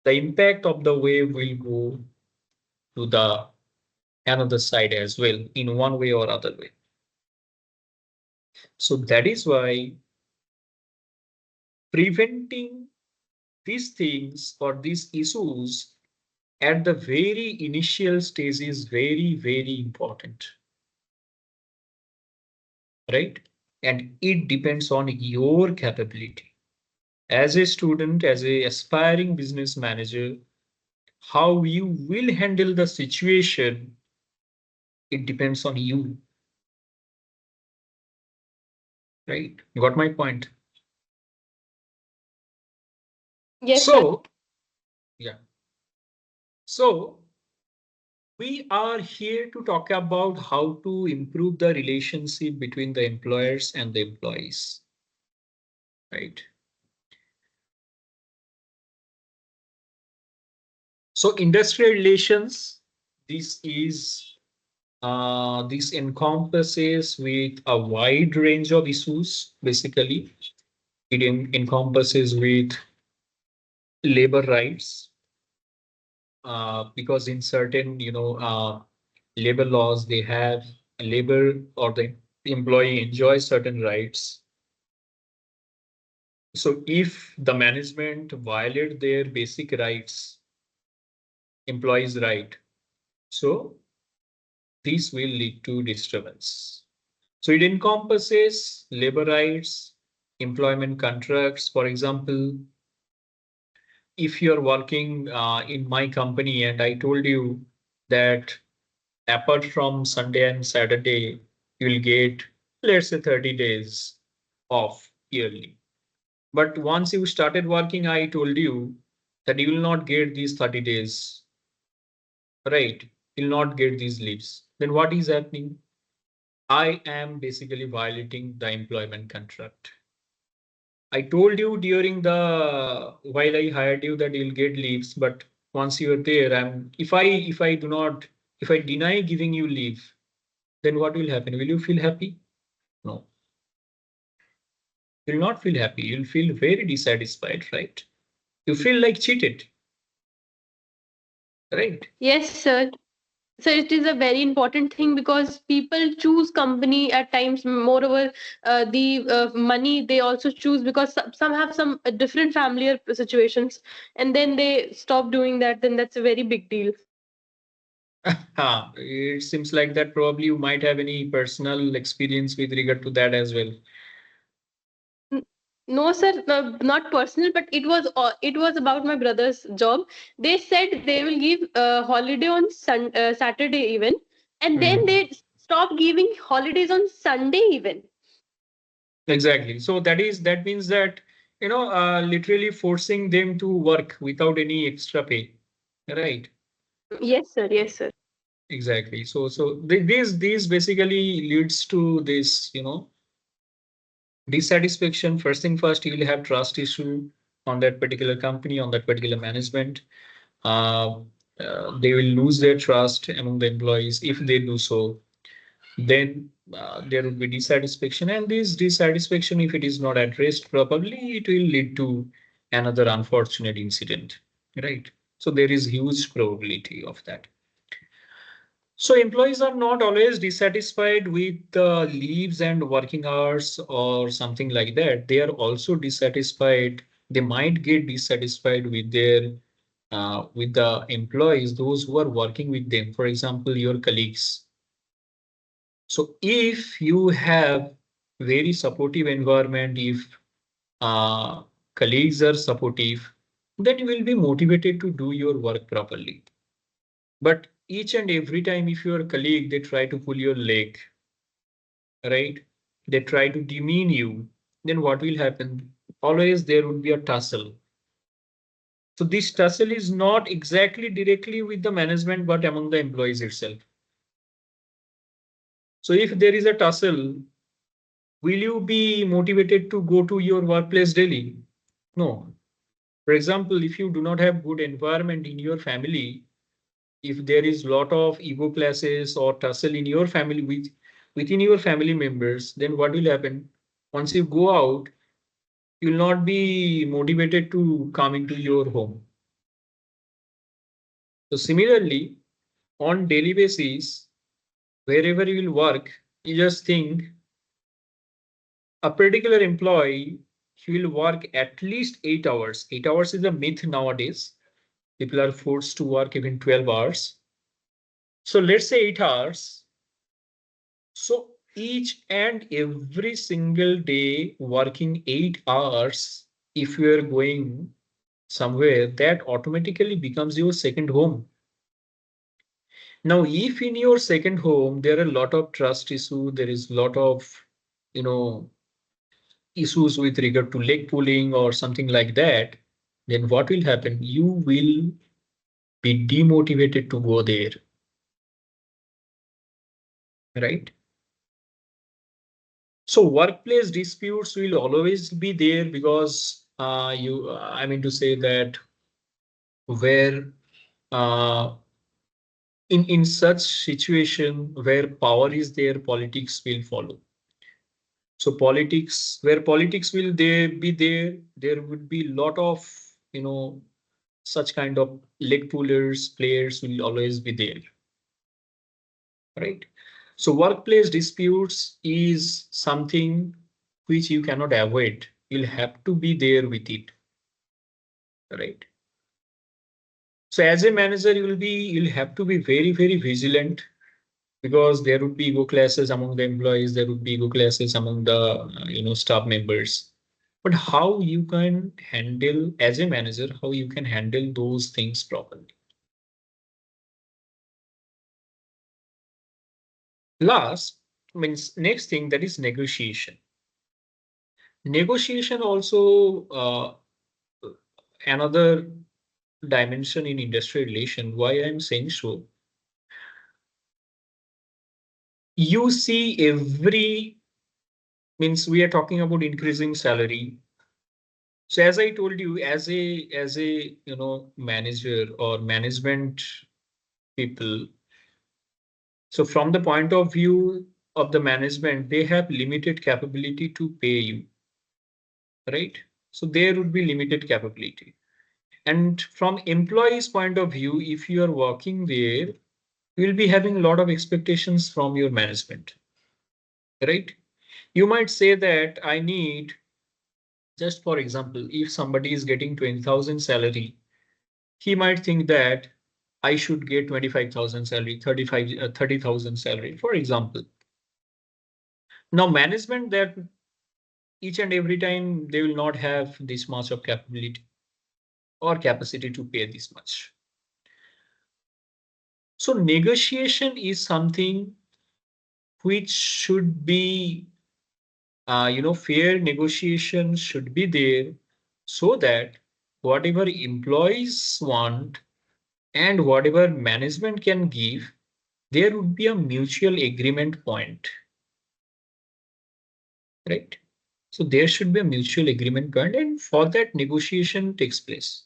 the impact of the wave will go to the another side as well in one way or other way. So that is why preventing these things or these issues at the very initial stage is very, very important, right? And it depends on your capability. As a student, as a aspiring business manager, how you will handle the situation, it depends on you, right? You got my point? Yes, sir. So, yeah. So we are here to talk about how to improve the relationship between the employers and the employees, right? So industrial relations, this is this encompasses with a wide range of issues. Basically, it encompasses with labor rights, because in certain, labor laws, they have labor or the employee enjoys certain rights. So if the management violate their basic rights, employees' right, so this will lead to disturbance. So it encompasses labor rights, employment contracts. For example, if you're working in my company and I told you that apart from Sunday and Saturday, you'll get, let's say, 30 days off yearly. But once you started working, I told you that you will not get these 30 days, right? You'll not get these leaves. Then what is happening? I am basically violating the employment contract. I told you during the while I hired you that you'll get leaves, but once you're there, if I do not if I deny giving you leave, then what will happen? Will you feel happy? No, you'll not feel happy. You'll feel very dissatisfied, right? You feel like cheated, right? Yes, sir. So it is a very important thing because people choose company at times. Moreover, the money they also choose because some have some different familiar situations, and then they stop doing that. Then that's a very big deal. It seems like that probably you might have any personal experience with regard to that as well. N- No, sir, not personal, but it was about my brother's job. They said they will give holiday on Saturday even, and then Hmm. they stop giving holidays on Sunday even. Exactly. So that means that literally forcing them to work without any extra pay, right? Yes, sir. Yes, sir. Exactly. These basically leads to this, dissatisfaction. First thing first, you will have trust issue on that particular company, on that particular management. Uh, they will lose their trust among the employees. If they do so, then there will be dissatisfaction, and this dissatisfaction, if it is not addressed properly, it will lead to another unfortunate incident, right? So there is huge probability of that. So employees are not always dissatisfied with the leaves and working hours or something like that. They are also dissatisfied. They might get dissatisfied with the employees, those who are working with them. For example, your colleagues. So if you have very supportive environment, if uh, colleagues are supportive, then you will be motivated to do your work properly. But each and every time, if your colleague they try to pull your leg, right? They try to demean you, then what will happen? Always there would be a tussle. So this tussle is not exactly directly with the management, but among the employees itself. So if there is a tussle, will you be motivated to go to your workplace daily? No. For example, if you do not have good environment in your family, if there is lot of ego clashes or tussle in your family within your family members, then what will happen? Once you go out, you'll not be motivated to come into your home. So similarly, on daily basis, wherever you will work, you just think a particular employee, he will work at least 8 hours. 8 hours is a myth nowadays. People are forced to work even 12 hours. So let's say 8 hours. So each and every single day working 8 hours, if you are going somewhere, that automatically becomes your second home. Now, if in your second home there are a lot of trust issue, there is a lot of you know issues with regard to leg pulling or something like that, then what will happen? You will be demotivated to go there, right? So workplace disputes will always be there because I mean to say that where in such situation where power is there, politics will follow. So politics, where politics will there be there, there would be lot of you know such kind of leg pullers, players will always be there, right? So workplace disputes is something which you cannot avoid. You'll have to be there with it, right? So as a manager, you'll have to be very, very vigilant because there would be ego clashes among the employees, there would be ego clashes among the staff members. But how you can handle as a manager, how you can handle those things properly. Last means next thing, that is negotiation. Negotiation also another dimension in industrial relation. Why I'm saying so? You see every means we are talking about increasing salary. So as I told you, as a manager or management people, so from the point of view of the management, they have limited capability to pay you, right? So there would be limited capability. And from employees' point of view, if you are working there, you will be having a lot of expectations from your management, right? You might say that I need, just for example, if somebody is getting 20,000 salary, he might think that I should get 25,000 salary, 30,000 salary, for example. Now, management that each and every time they will not have this much of capability or capacity to pay this much. So negotiation is something which should be, fair negotiation should be there so that whatever employees want and whatever management can give, there would be a mutual agreement point, right? So there should be a mutual agreement point, and for that negotiation takes place.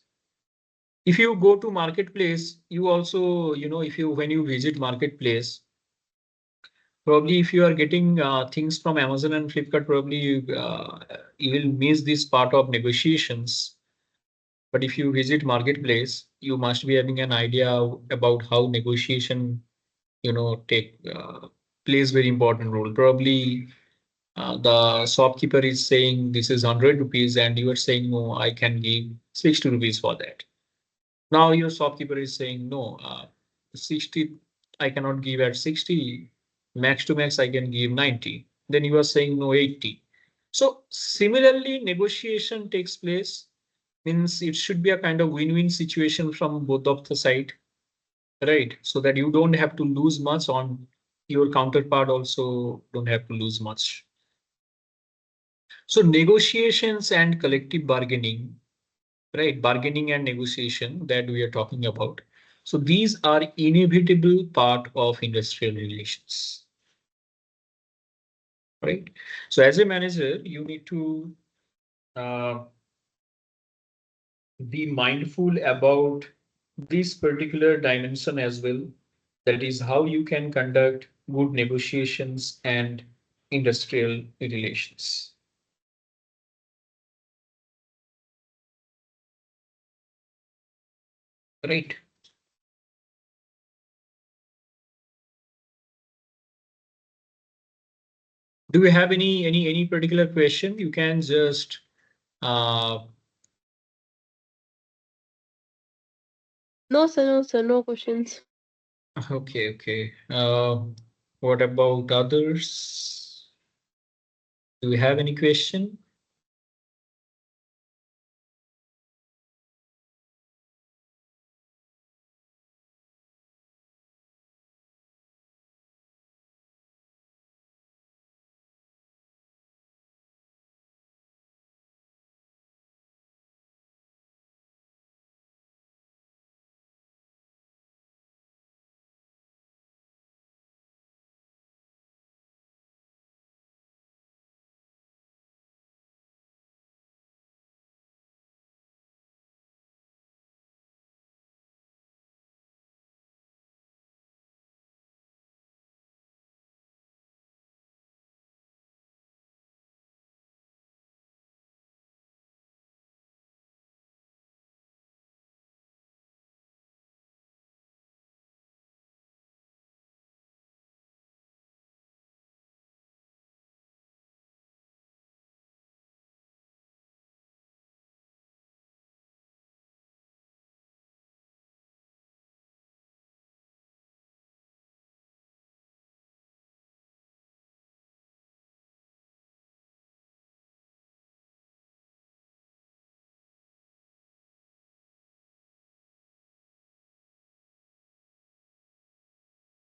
If you go to marketplace, you also, if you when you visit marketplace, probably if you are getting things from Amazon and Flipkart, probably you will miss this part of negotiations. But if you visit marketplace, you must be having an idea about how negotiation, take plays very important role. Probably The shopkeeper is saying this is 100 rupees, and you are saying, no, I can give 60 rupees for that. Now your shopkeeper is saying, no, 60, I cannot give at 60, max to max, I can give 90. Then you are saying, no, 80. So similarly, negotiation takes place, means it should be a kind of win-win situation from both of the side, right? So that you don't have to lose much on your counterpart also don't have to lose much. So negotiations and collective bargaining, right? Bargaining and negotiation that we are talking about. So these are inevitable part of industrial relations, right? So as a manager, you need to uh, be mindful about this particular dimension as well. That is how you can conduct good negotiations and industrial relations, right? Do you have any particular question? You can just uh, No, sir, no, sir, no questions. okay, okay. What about others? Do you have any question?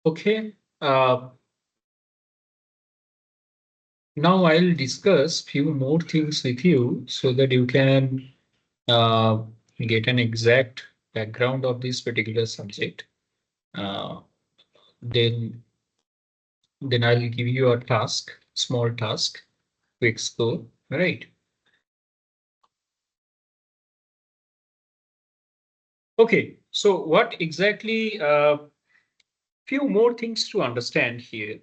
Okay. Now I'll discuss few more things with you so that you can uh, get an exact background of this particular subject. Uh, then, then I'll give you a task, small task to explore. Right. Okay. So what exactly? Few more things to understand here.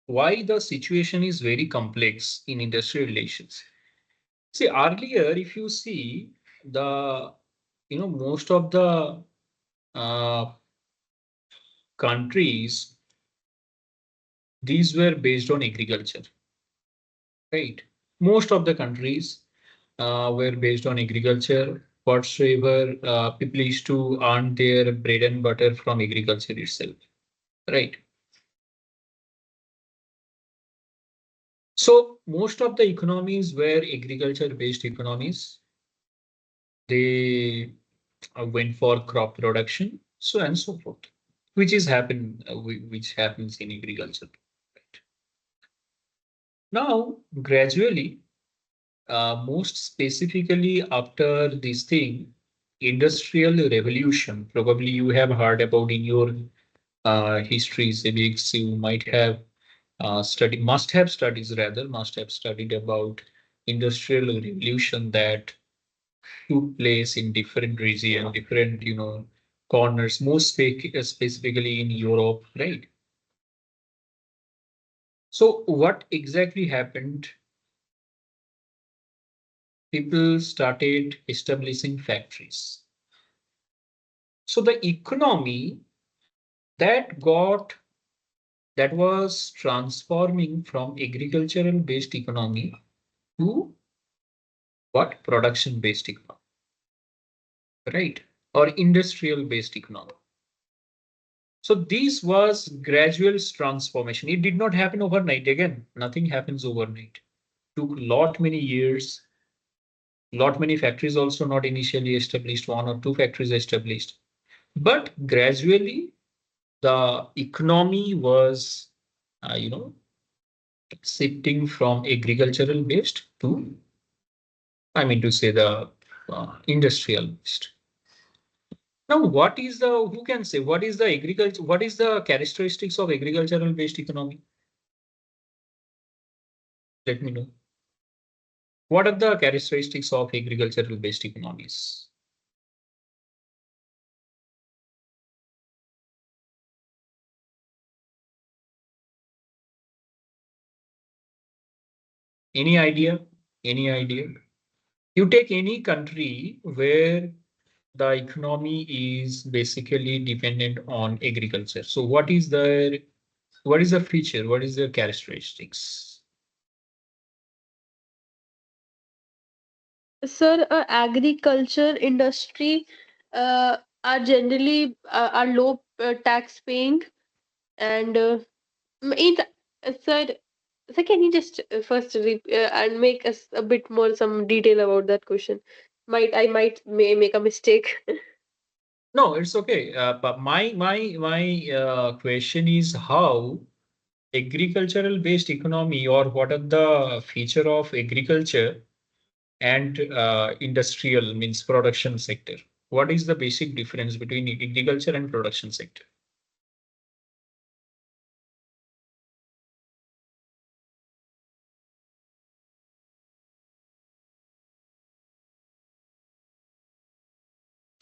Why the situation is very complex in industrial relations. See, earlier, if you see the, most of the uh, countries, these were based on agriculture, right? Most of the countries were based on agriculture. Whatsoever people used to earn their bread and butter from agriculture itself, right? So most of the economies were agriculture-based economies. They went for crop production, so and so forth, which happens in agriculture. Right. Now, gradually, most specifically after this thing, industrial revolution. Probably you have heard about in your history civics. You might have must have studied about industrial revolution that took place in different region, different corners, specifically in Europe, right? So what exactly happened? People started establishing factories. So the economy that got that was transforming from agricultural based economy to what? Production based economy, right? Or industrial based economy. So this was gradual transformation. It did not happen overnight. Again, nothing happens overnight. Took lot many years. Lot many factories also not initially established, one or two factories established. But gradually, the economy was, you know, shifting from agricultural based to, I mean to say, the industrial based. Now, what is the, who can say, what is the agriculture, what is the characteristics of agricultural based economy? Let me know. What are the characteristics of agricultural based economies? Any idea? Any idea? You take any country where the economy is basically dependent on agriculture. So what is the feature? What is the characteristics? Sir, agriculture industry are generally are low tax paying and in sir, sir, can you just first and make us a bit more some detail about that question? May make a mistake. No, it's okay. But my question is how agricultural based economy, or what are the feature of agriculture and industrial, means production sector? What is the basic difference between agriculture and production sector?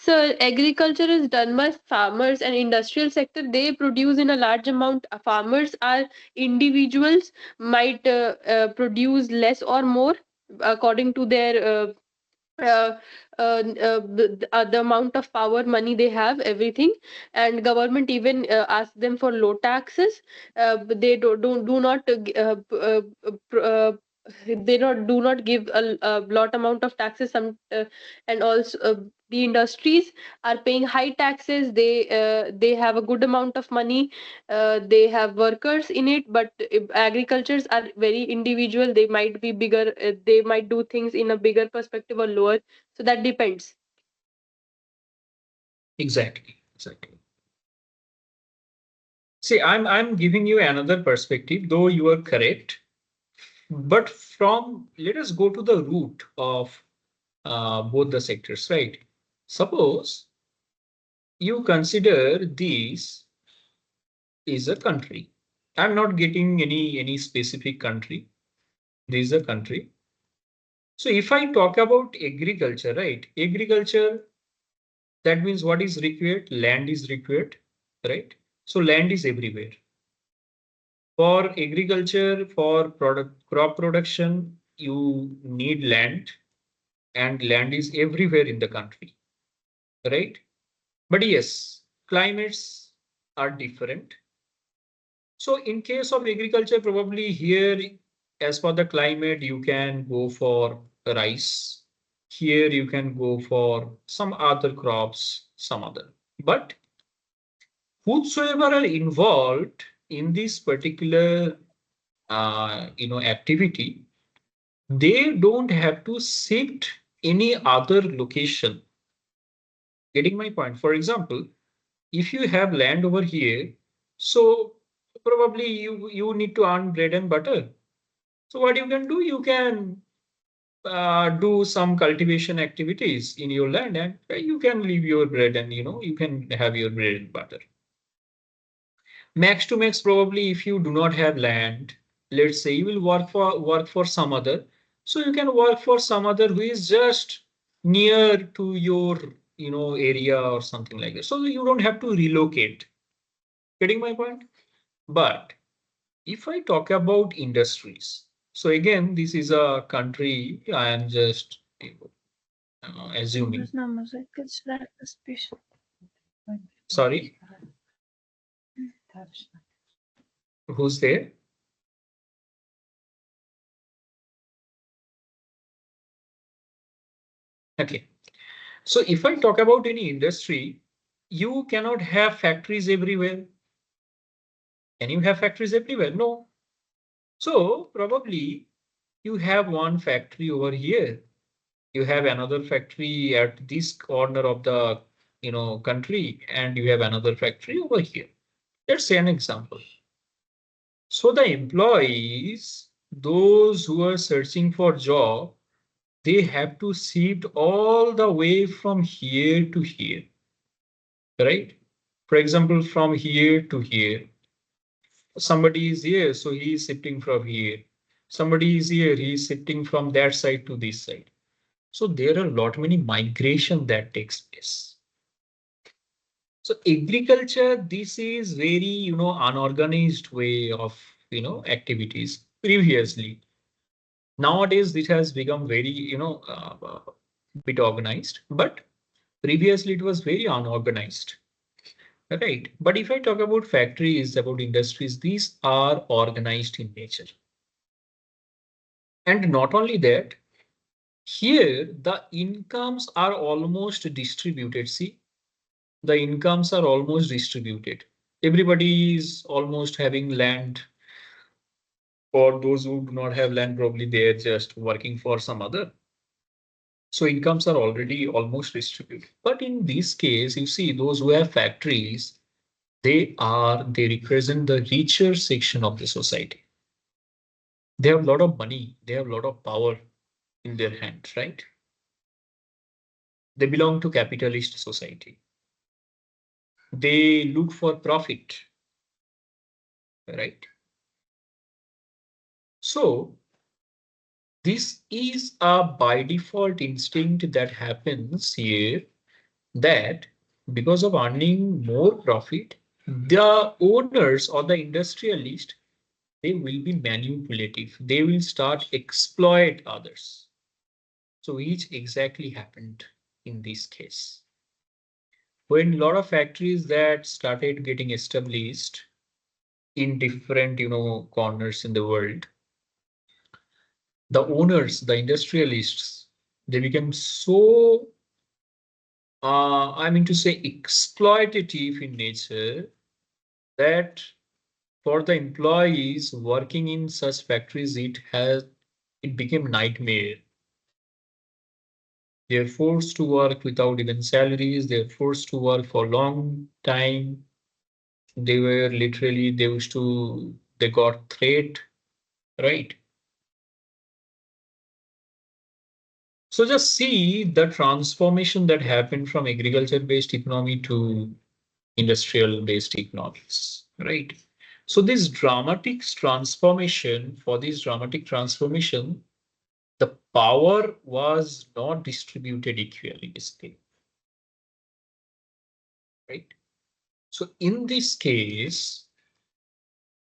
So agriculture is done by farmers and industrial sector. They produce in a large amount. Farmers are individuals might produce less or more according to their uh, the amount of power money they have everything, and government even ask them for low taxes, but they do not they not do not give a lot amount of taxes some and also the industries are paying high taxes. They have a good amount of money, they have workers in it, but agricultures are very individual. They might be bigger, they might do things in a bigger perspective or lower, so that depends. Exactly, exactly. See, I'm giving you another perspective, though you are correct. But from, let us go to the root of both the sectors, right? Suppose you consider this is a country. I'm not getting any specific country. This is a country. So if I talk about agriculture, right? Agriculture, that means what is required? Land is required, right? So land is everywhere. For agriculture, for product crop production, you need land, and land is everywhere in the country, right? But yes, climates are different. So in case of agriculture, probably here, as for the climate, you can go for rice. Here you can go for some other crops, some other. But whosoever are involved in this particular activity, they don't have to shift any other location. Getting my point? For example, if you have land over here, so probably you need to earn bread and butter. So what you can do, you can do some cultivation activities in your land, and you can leave your bread, and you can have your bread and butter. Max to max, probably if you do not have land, let's say you will work for some other, so you can work for some other who is just near to your area or something like that. So you don't have to relocate. Getting my point? But if I talk about industries, so again, this is a country I am just assuming. Sorry. Who's there? Okay. So if I talk about any industry, you cannot have factories everywhere. Can you have factories everywhere? No. So probably you have one factory over here. You have another factory at this corner of the country, and you have another factory over here. Let's say an example. So the employees, those who are searching for job, they have to shift all the way from here to here, right? For example, from here to here. Somebody is here, so he is shifting from here. Somebody is here, he is shifting from that side to this side. So there are a lot many migration that takes place. So agriculture, this is very, unorganized way of, activities previously. Nowadays, it has become very, bit organized, but previously it was very unorganized. Right. But if I talk about factories, about industries, these are organized in nature. And not only that, here the incomes are almost distributed. See, the incomes are almost distributed. Everybody is almost having land. For those who do not have land, probably they are just working for some other. So incomes are already almost distributed. But in this case, you see those who have factories, they represent the richer section of the society. They have a lot of money, they have a lot of power in their hands, right? They belong to capitalist society. They look for profit, right? So this is a by default instinct that happens here, that because of earning more profit, the owners or the industrialist, they will be manipulative. They will start exploit others. So which exactly happened in this case. When a lot of factories that started getting established in different, corners in the world, the owners, the industrialists, they become so, I mean to say, exploitative in nature, that for the employees working in such factories, it became nightmare. They're forced to work without even salaries. They're forced to work for long time. They were literally, they got threat, right? So just see the transformation that happened from agriculture-based economy to industrial-based economics, right? So this dramatic transformation, for this dramatic transformation, the power was not distributed equally, basically, right? So in this case,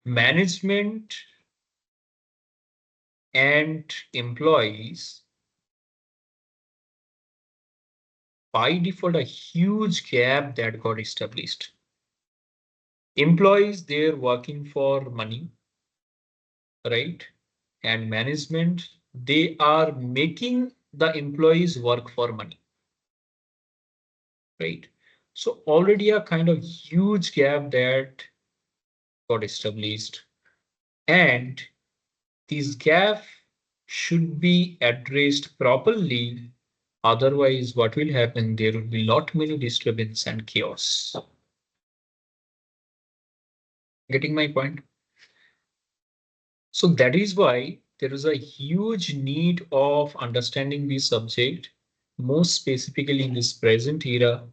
management and employees, by default, a huge gap that got established. Employees, they're working for money, right? And management, they are making the employees work for money, right? So already a kind of huge gap that got established. And this gap should be addressed properly. Otherwise, what will happen? There will be lot many disturbance and chaos. Getting my point? So that is why there is a huge need of understanding this subject, most specifically in this present era,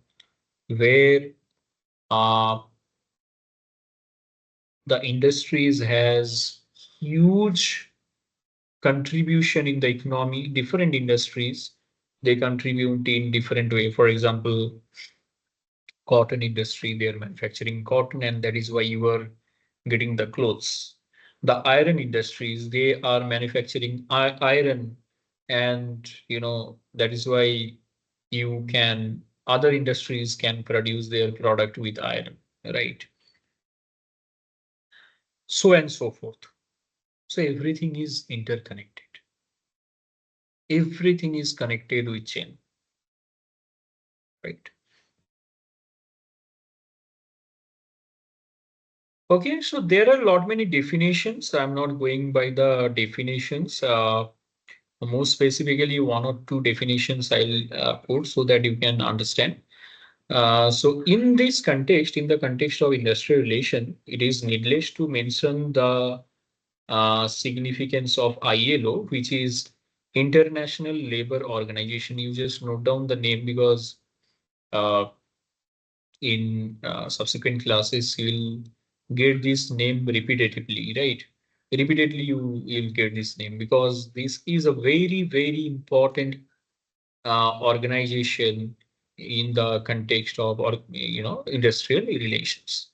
where uh, the industries has huge contribution in the economy. Different industries, they contribute in different way. For example, cotton industry, they're manufacturing cotton, and that is why you are getting the clothes. The iron industries, they are manufacturing iron, and that is why other industries can produce their product with iron, right? so and so forth. So everything is interconnected. Everything is connected with chain, right? Okay, so there are a lot many definitions. I'm not going by the definitions. More specifically, one or two definitions I'll put so that you can understand. So in this context, in the context of industrial relation, it is needless to mention the significance of ILO, which is International Labor Organization. You just note down the name because uh, in subsequent classes you'll get this name repetitively, right? Repeatedly you'll get this name because this is a very, very important organization in the context of or industrial relations.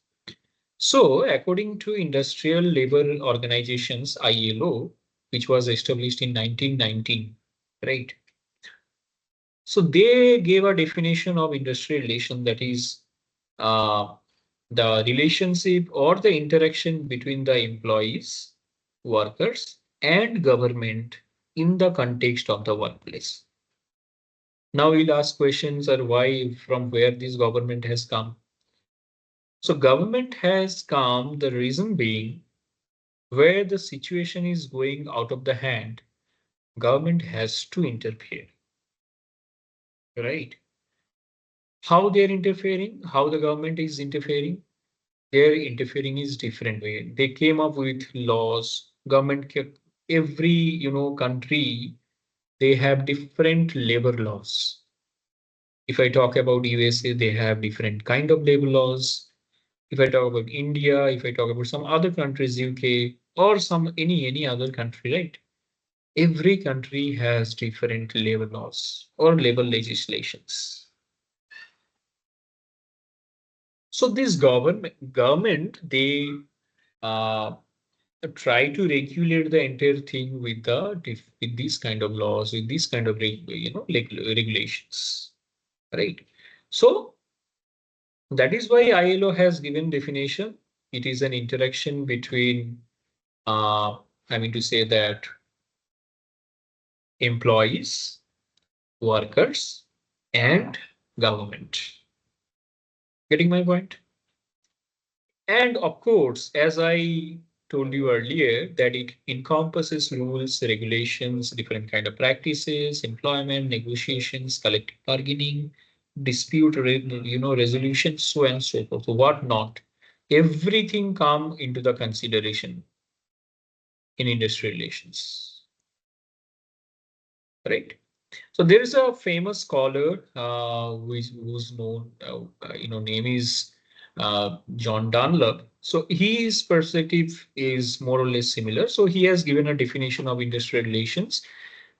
So according to Industrial Labor Organizations ILO, which was established in 1919, right? So they gave a definition of industrial relation, that is uh, the relationship or the interaction between the employees, workers, and government in the context of the workplace. Now we'll ask questions or why, from where this government has come. So government has come, the reason being where the situation is going out of the hand, government has to interfere, right? How they're interfering, how the government is interfering, they're interfering is different way. They came up with laws, government kept every, country, they have different labor laws. If I talk about USA, they have different kind of labor laws. If I talk about India, if I talk about some other countries, UK or some any other country, right? Every country has different labor laws or labor legislations. So this government they uh, try to regulate the entire thing with with these kind of laws, with these kind of regulations, right? So that is why ILO has given definition. It is an interaction between, I mean to say that employees, workers, and government. Getting my point? And of course, as I told you earlier, that it encompasses rules, regulations, different kind of practices, employment, negotiations, collective bargaining, resolution, so and so forth. So what not? Everything come into the consideration in industrial relations, right? So there is a famous scholar who's known, name is John Dunlop. So his perspective is more or less similar. So he has given a definition of industrial relations.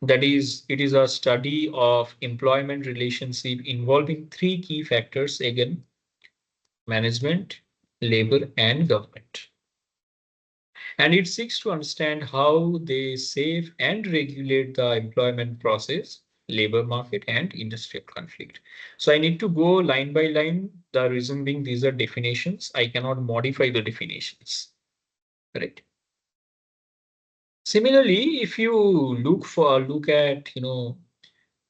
That is, it is a study of employment relationship involving three key factors, again, management, labor, and government. And it seeks to understand how they save and regulate the employment process, labor market, and industrial conflict. So I need to go line by line. The reason being these are definitions. I cannot modify the definitions. Correct. Similarly, if you look at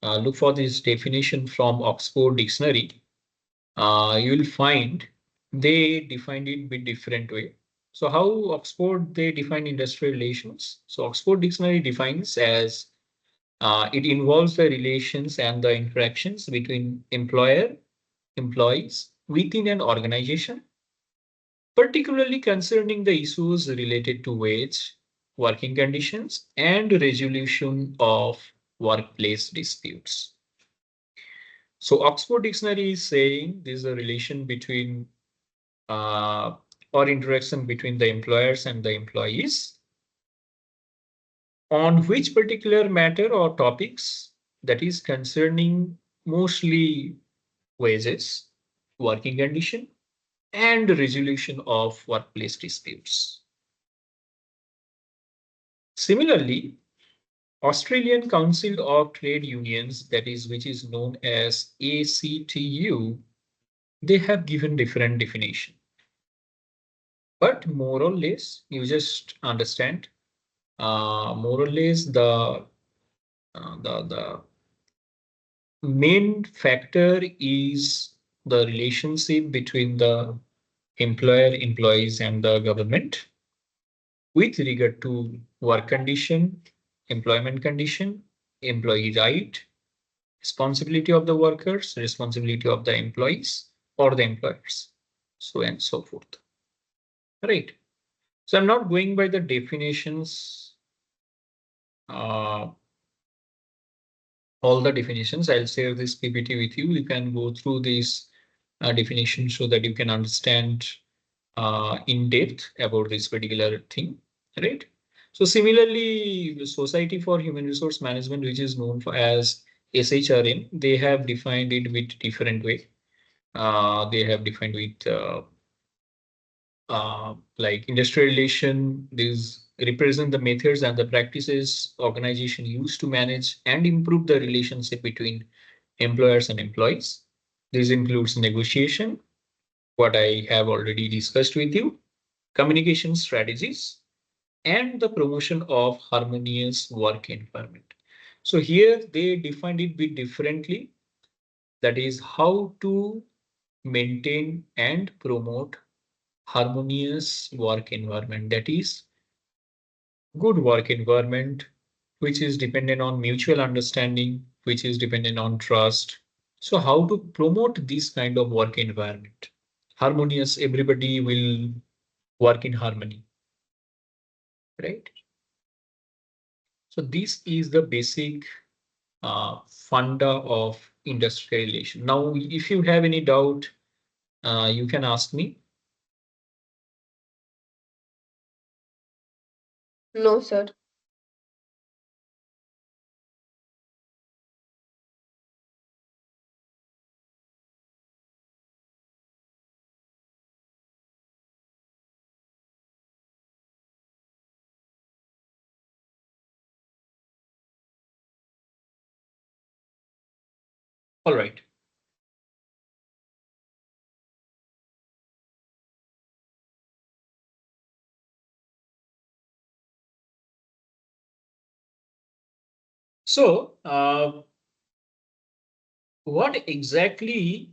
look for this definition from Oxford Dictionary, you will find they defined it a bit different way. So how Oxford they define industrial relations? So Oxford Dictionary defines as it involves the relations and the interactions between employer, employees within an organization, particularly concerning the issues related to wage, working conditions, and resolution of workplace disputes. So Oxford Dictionary is saying this is a relation between uh, or interaction between the employers and the employees on which particular matter or topics, that is concerning mostly wages, working condition, and resolution of workplace disputes. Similarly, Australian Council of Trade Unions, that is, which is known as ACTU, they have given different definition. But more or less, you just understand. More or less, the main factor is the relationship between the employer, employees, and the government with regard to work condition, employment condition, employee right, responsibility of the workers, responsibility of the employees or the employers, so and so forth. Right. So I'm not going by the definitions, uh, all the definitions. I'll share this PPT with you. You can go through these definitions so that you can understand in depth about this particular thing, right? So similarly, the Society for Human Resource Management, which is known for as SHRM, they have defined it with different way. They have defined with like industrial relation. These represent the methods and the practices organization use to manage and improve the relationship between employers and employees. This includes negotiation, what I have already discussed with you, communication strategies, and the promotion of harmonious work environment. So here they defined it bit differently. That is how to maintain and promote harmonious work environment. That is good work environment, which is dependent on mutual understanding, which is dependent on trust. So how to promote this kind of work environment? Harmonious, everybody will work in harmony, right? So this is the basic funda of industrial relation. Now, if you have any doubt, you can ask me. No, sir. All right. So, what exactly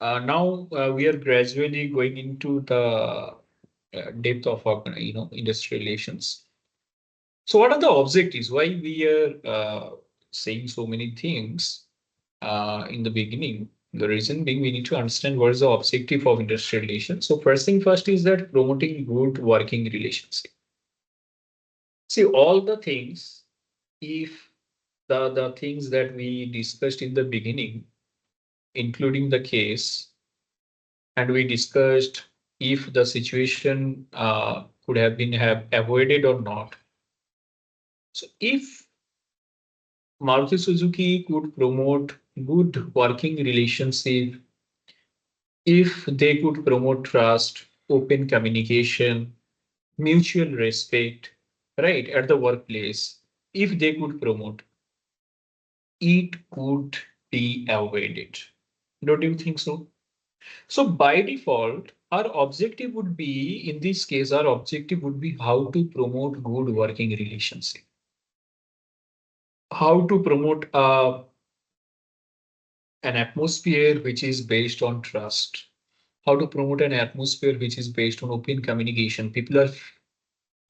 now we are gradually going into the depth of industrial relations. So, what are the objectives? Why we are saying so many things in the beginning? The reason being we need to understand what is the objective of industrial relations. So, first thing first is that promoting good working relationship. See, all the things, if the things that we discussed in the beginning, including the case, and we discussed if the situation could have been have avoided or not. So if Maruti Suzuki could promote good working relationship, if they could promote trust, open communication, mutual respect, right, at the workplace, if they could promote, it could be avoided. Don't you think so? So by default, our objective would be, in this case, our objective would be how to promote good working relationship, how to promote an atmosphere which is based on trust, how to promote an atmosphere which is based on open communication. People are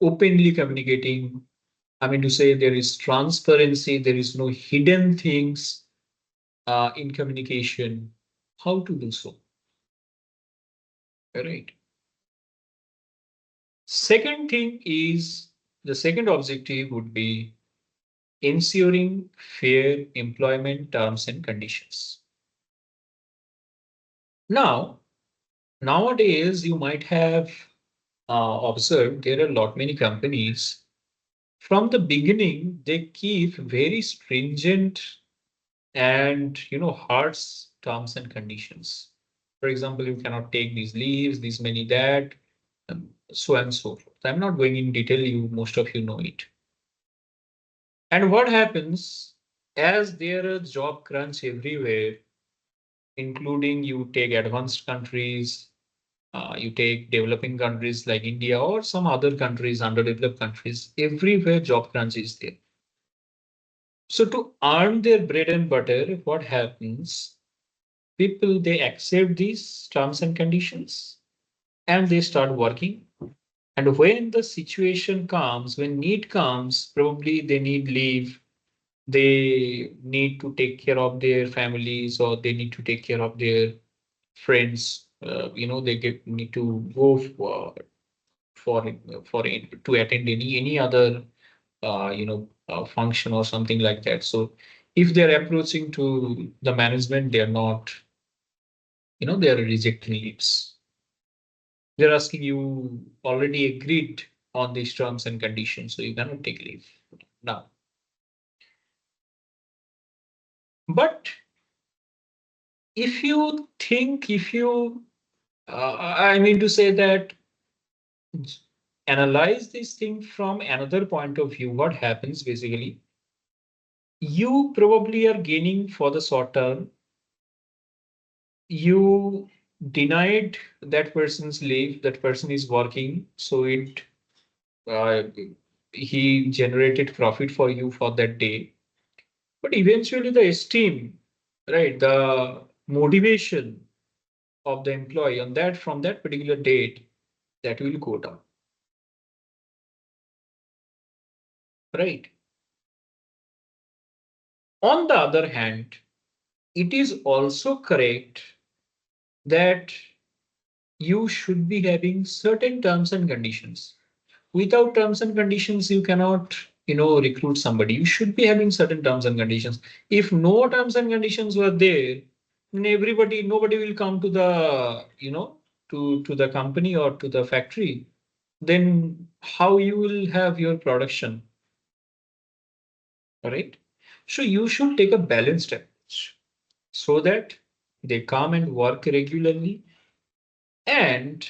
openly communicating. I mean to say there is transparency, there is no hidden things in communication. How to do so? Right. Second thing is the second objective would be ensuring fair employment terms and conditions. Now, nowadays, you might have observed there are a lot many companies. From the beginning, they keep very stringent and harsh terms and conditions. For example, you cannot take these leaves, these many that, so and so forth. I'm not going in detail. You most of you know it. And what happens as there is job crunch everywhere, including you take advanced countries. You take developing countries like India or some other countries, underdeveloped countries, everywhere job crunch is there. So to earn their bread and butter, what happens? People, they accept these terms and conditions and they start working. And when the situation comes, when need comes, probably they need leave, they need to take care of their families or they need to take care of their friends. They need to go for to attend any other function or something like that. So if they're approaching to the management, they're not, they're rejecting leaves. They're asking you already agreed on these terms and conditions, so you cannot take leave now. But if you think, if you, I mean to say that analyze this thing from another point of view, what happens basically, you probably are gaining for the short term. You denied that person's leave, that person is working, so uh, he generated profit for you for that day. But eventually the esteem, right, the motivation of the employee on that from that particular date, that will go down, right? On the other hand, it is also correct that you should be having certain terms and conditions. Without terms and conditions, you cannot, recruit somebody. You should be having certain terms and conditions. If no terms and conditions were there, then nobody will come to the, to the company or to the factory. Then how you will have your production, right? So you should take a balanced approach so that they come and work regularly, and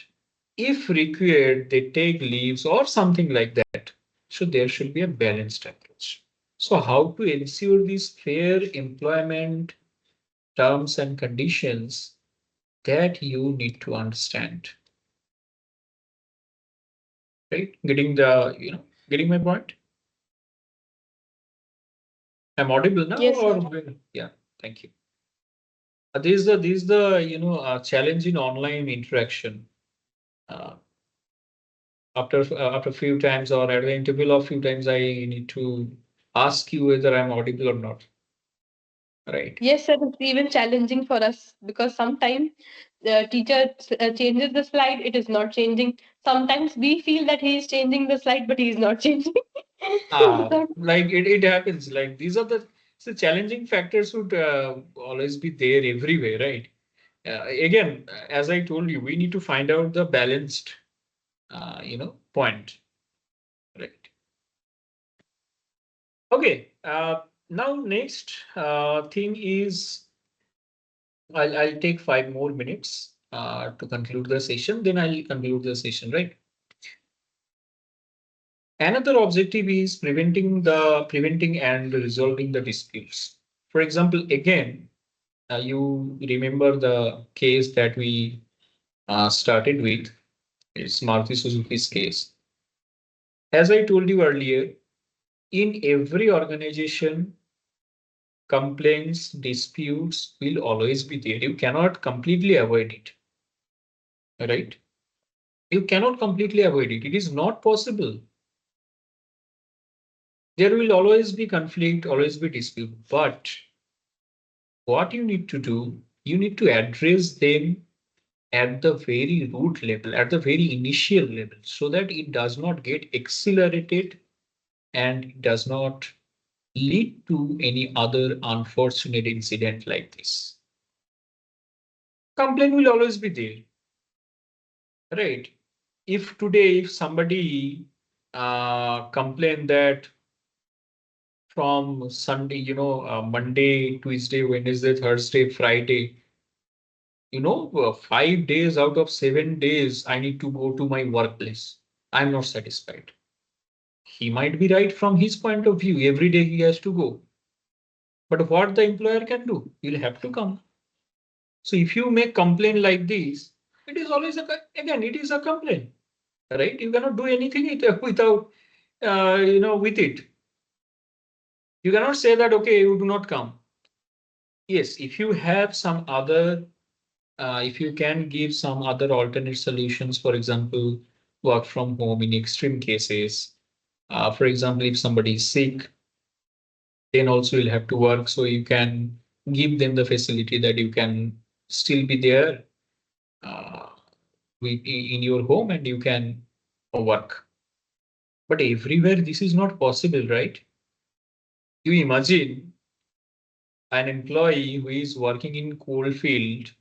if required, they take leaves or something like that. So there should be a balanced approach. So how to ensure these fair employment terms and conditions, that you need to understand, right? Getting my point? I'm audible now Yes, or sir. yeah, thank you. This is the challenge in online interaction. Uh, after a few times or at the interval of few times, I need to ask you whether I'm audible or not. Right. Yes, sir. It's even challenging for us because sometimes the teacher changes the slide, it is not changing. Sometimes we feel that he is changing the slide, but he is not changing. So, Like it happens. Like these are the challenging factors would always be there everywhere, right? Again, as I told you, we need to find out the balanced, point, right? Okay. Now next thing is I'll take 5 more minutes to conclude the session. Then I'll conclude the session, right? Another objective is preventing and resolving the disputes. For example, again, you remember the case that we started with. It's Maruti Suzuki's case. As I told you earlier, in every organization, complaints, disputes will always be there. You cannot completely avoid it, right? You cannot completely avoid it. It is not possible. There will always be conflict, always be dispute. But what you need to do, you need to address them at the very root level, at the very initial level, so that it does not get accelerated and it does not lead to any other unfortunate incident like this. Complaint will always be there, right? If today, if somebody complain that from Sunday, Monday, Tuesday, Wednesday, Thursday, Friday, 5 days out of 7 days, I need to go to my workplace. I'm not satisfied. He might be right from his point of view. Every day he has to go. But what the employer can do, you'll have to come. So if you make complaint like this, It is always again, it is a complaint, right? You cannot do anything without, with it. You cannot say that, okay, you do not come. Yes, if you have some other, if you can give some other alternate solutions, for example, work from home in extreme cases. For example, if somebody is sick, then also you'll have to work. So you can give them the facility that you can still be there uh, in your home and you can work. But everywhere this is not possible, right? You imagine an employee who is working in coal field,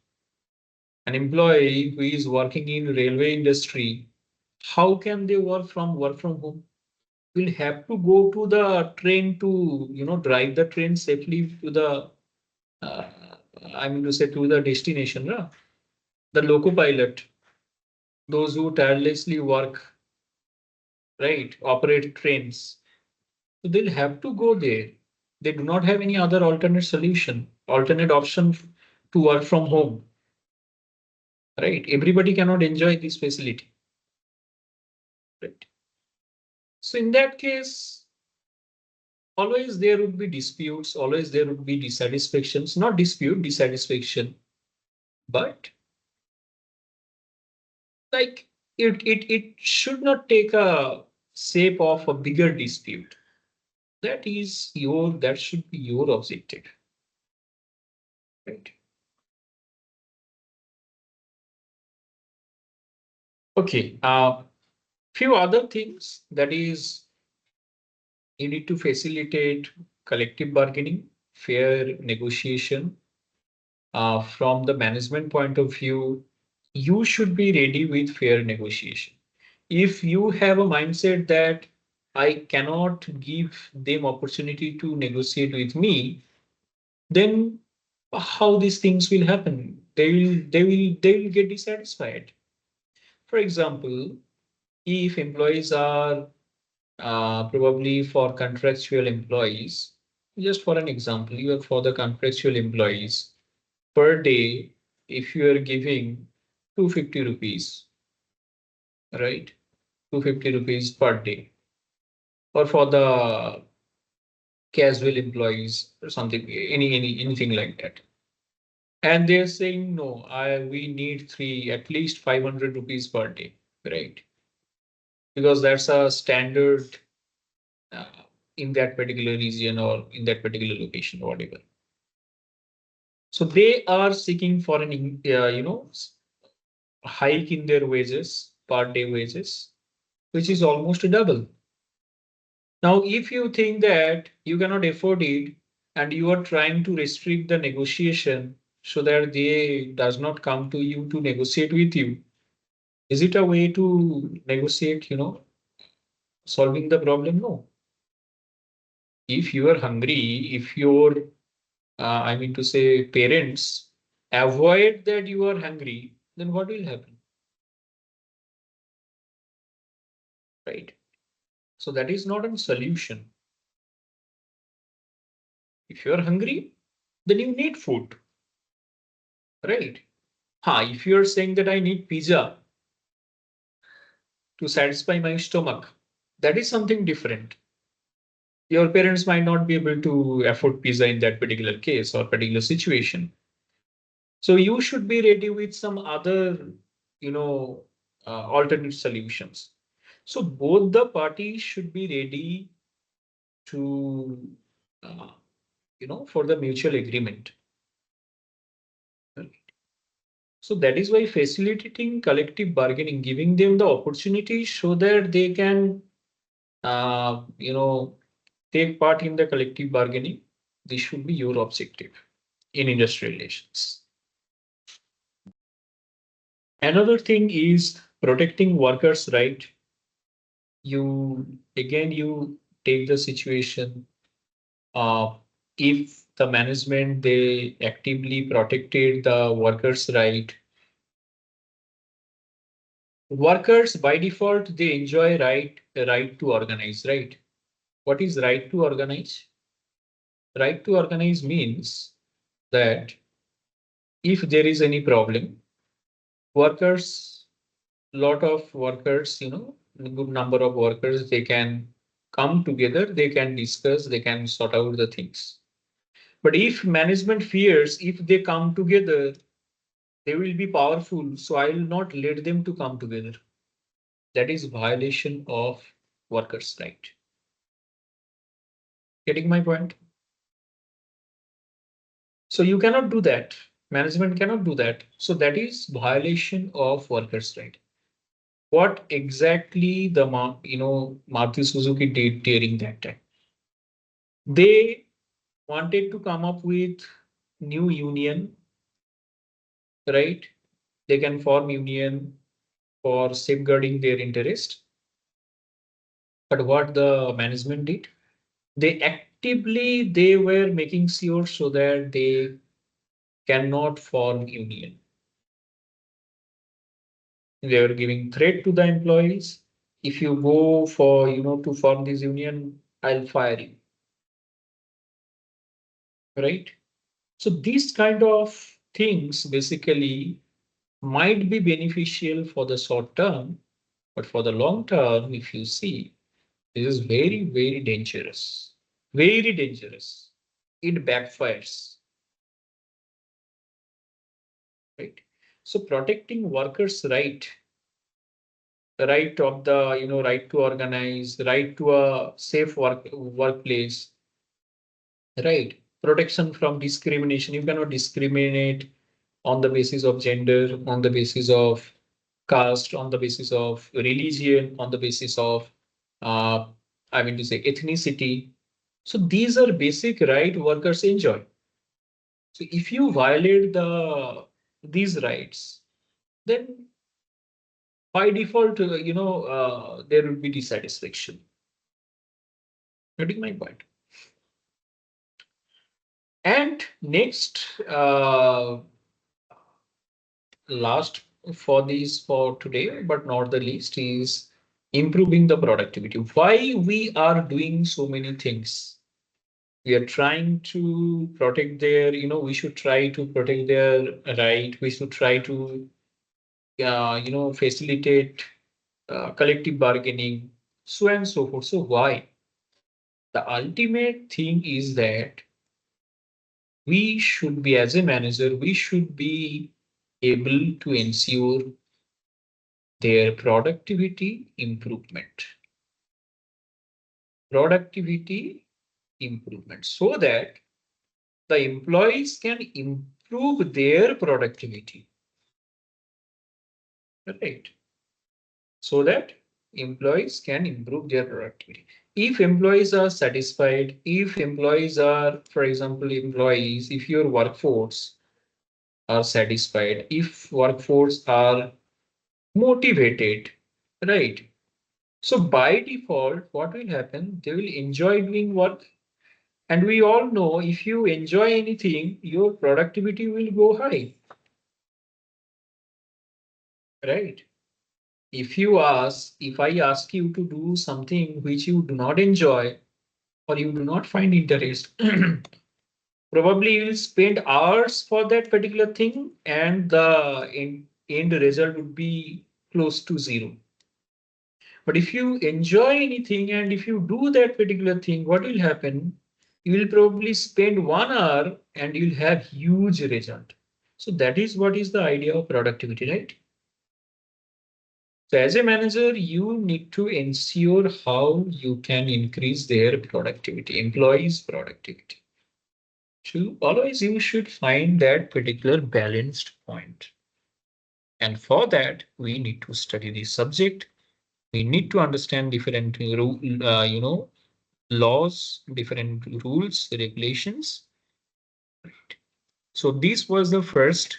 an employee who is working in railway industry. How can they work from home? Will have to go to the train to drive the train safely to the uh, I mean to say to the destination. No? The loco pilot, those who tirelessly work, right, operate trains. So they'll have to go there. They do not have any other alternate solution, alternate option to work from home, right? Everybody cannot enjoy this facility, right? So in that case, always there would be disputes, always there would be dissatisfactions, not dispute, dissatisfaction, but like it should not take a shape of a bigger dispute. That should be your objective, right? Okay. Few other things that is you need to facilitate collective bargaining, fair negotiation. From the management point of view, you should be ready with fair negotiation. If you have a mindset that I cannot give them opportunity to negotiate with me, then how these things will happen? They will get dissatisfied. For example, if employees are probably for contractual employees, just for an example, you are for the contractual employees per day, if you are giving 250 rupees, right? 250 rupees per day, or for the casual employees or something, anything like that. And they're saying, no, we need three, at least 500 rupees per day, right? Because that's a standard uh, in that particular region or in that particular location, or whatever. So they are seeking for an, hike in their wages, per day wages, which is almost double. Now, if you think that you cannot afford it and you are trying to restrict the negotiation so that they does not come to you to negotiate with you, is it a way to negotiate, solving the problem? No. If you are hungry, if your, I mean to say, parents avoid that you are hungry, then what will happen? Right? So that is not a solution. If you are hungry, then you need food, right? If you are saying that I need pizza to satisfy my stomach, that is something different. Your parents might not be able to afford pizza in that particular case or particular situation. So you should be ready with some other, alternate solutions. So both the parties should be ready to, uh, for the mutual agreement. So that is why facilitating collective bargaining, giving them the opportunity so that they can, uh, you know, take part in the collective bargaining. This should be your objective in industrial relations. Another thing is protecting workers' right. You take the situation. Uh, if the management they actively protected the workers' right, workers by default they enjoy right to organize, right? What is right to organize? Right to organize means that if there is any problem, Workers, lot of workers, a good number of workers, they can come together, they can discuss, they can sort out the things. But if management fears, if they come together, they will be powerful. So I will not let them to come together. That is violation of workers' right. Getting my point? So you cannot do that. Management cannot do that. So that is violation of workers' right. What exactly the Maruti Suzuki did during that time? They wanted to come up with new union, right? They can form union for safeguarding their interest. But what the management did, they were making sure so that they cannot form union. They were giving threat to the employees. If you go for, to form this union, I'll fire you, right? So these kind of things basically might be beneficial for the short term, but for the long term, if you see, this is very, very dangerous. Very dangerous. It backfires, right? So protecting workers' right, the right of the, right to organize, right to a safe workplace, right? Protection from discrimination. You cannot discriminate on the basis of gender, on the basis of caste, on the basis of religion, on the basis of, uh, I mean to say, ethnicity. So these are basic right workers enjoy. So if you violate these rights, then by default, there will be dissatisfaction. Getting my point. And next, last for today, but not the least, is improving the productivity. Why we are doing so many things? We are trying to protect their, we should try to protect their right. We should try to, facilitate collective bargaining, so and so forth. So why? The ultimate thing is that we should be, as a manager, we should be able to ensure their productivity improvement. Productivity improvement so that the employees can improve their productivity, right? So that employees can improve their productivity. If employees are satisfied, if employees are, for example, employees, if your workforce are satisfied, if workforce are motivated, right? So by default, what will happen? They will enjoy doing work. And we all know if you enjoy anything, your productivity will go high, right? If I ask you to do something which you do not enjoy or you do not find interest, probably you will spend hours for that particular thing and the end result would be close to zero. But if you enjoy anything and if you do that particular thing, what will happen? You will probably spend 1 hour and you'll have huge result. So that is what is the idea of productivity, right? So as a manager, you need to ensure how you can increase their productivity, employees' productivity. So always you should find that particular balanced point. And for that, we need to study the subject. We need to understand different, laws, different rules, regulations. So this was the first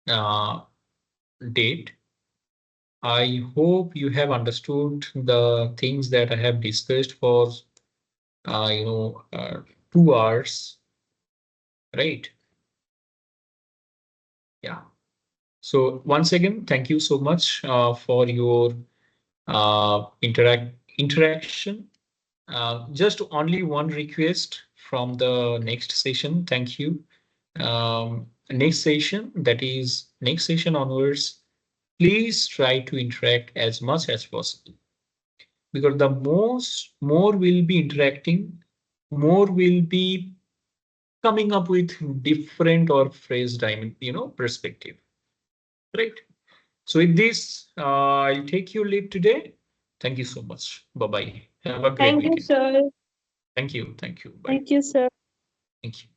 uh, date. I hope you have understood the things that I have discussed for uh, you know, uh, 2 hours, right? Yeah. So once again, thank you so much for your interaction. Just only one request from the next session. Thank you. next session, that is next session onwards, please try to interact as much as possible, because the more we'll be interacting, more we'll be coming up with different or phrase diamond, perspective, right? So with this, I'll take your leave today. Thank you so much. Bye bye. Have a great Thank you, weekend. sir. Thank you. Thank you. Bye. Thank you, sir. Thank you.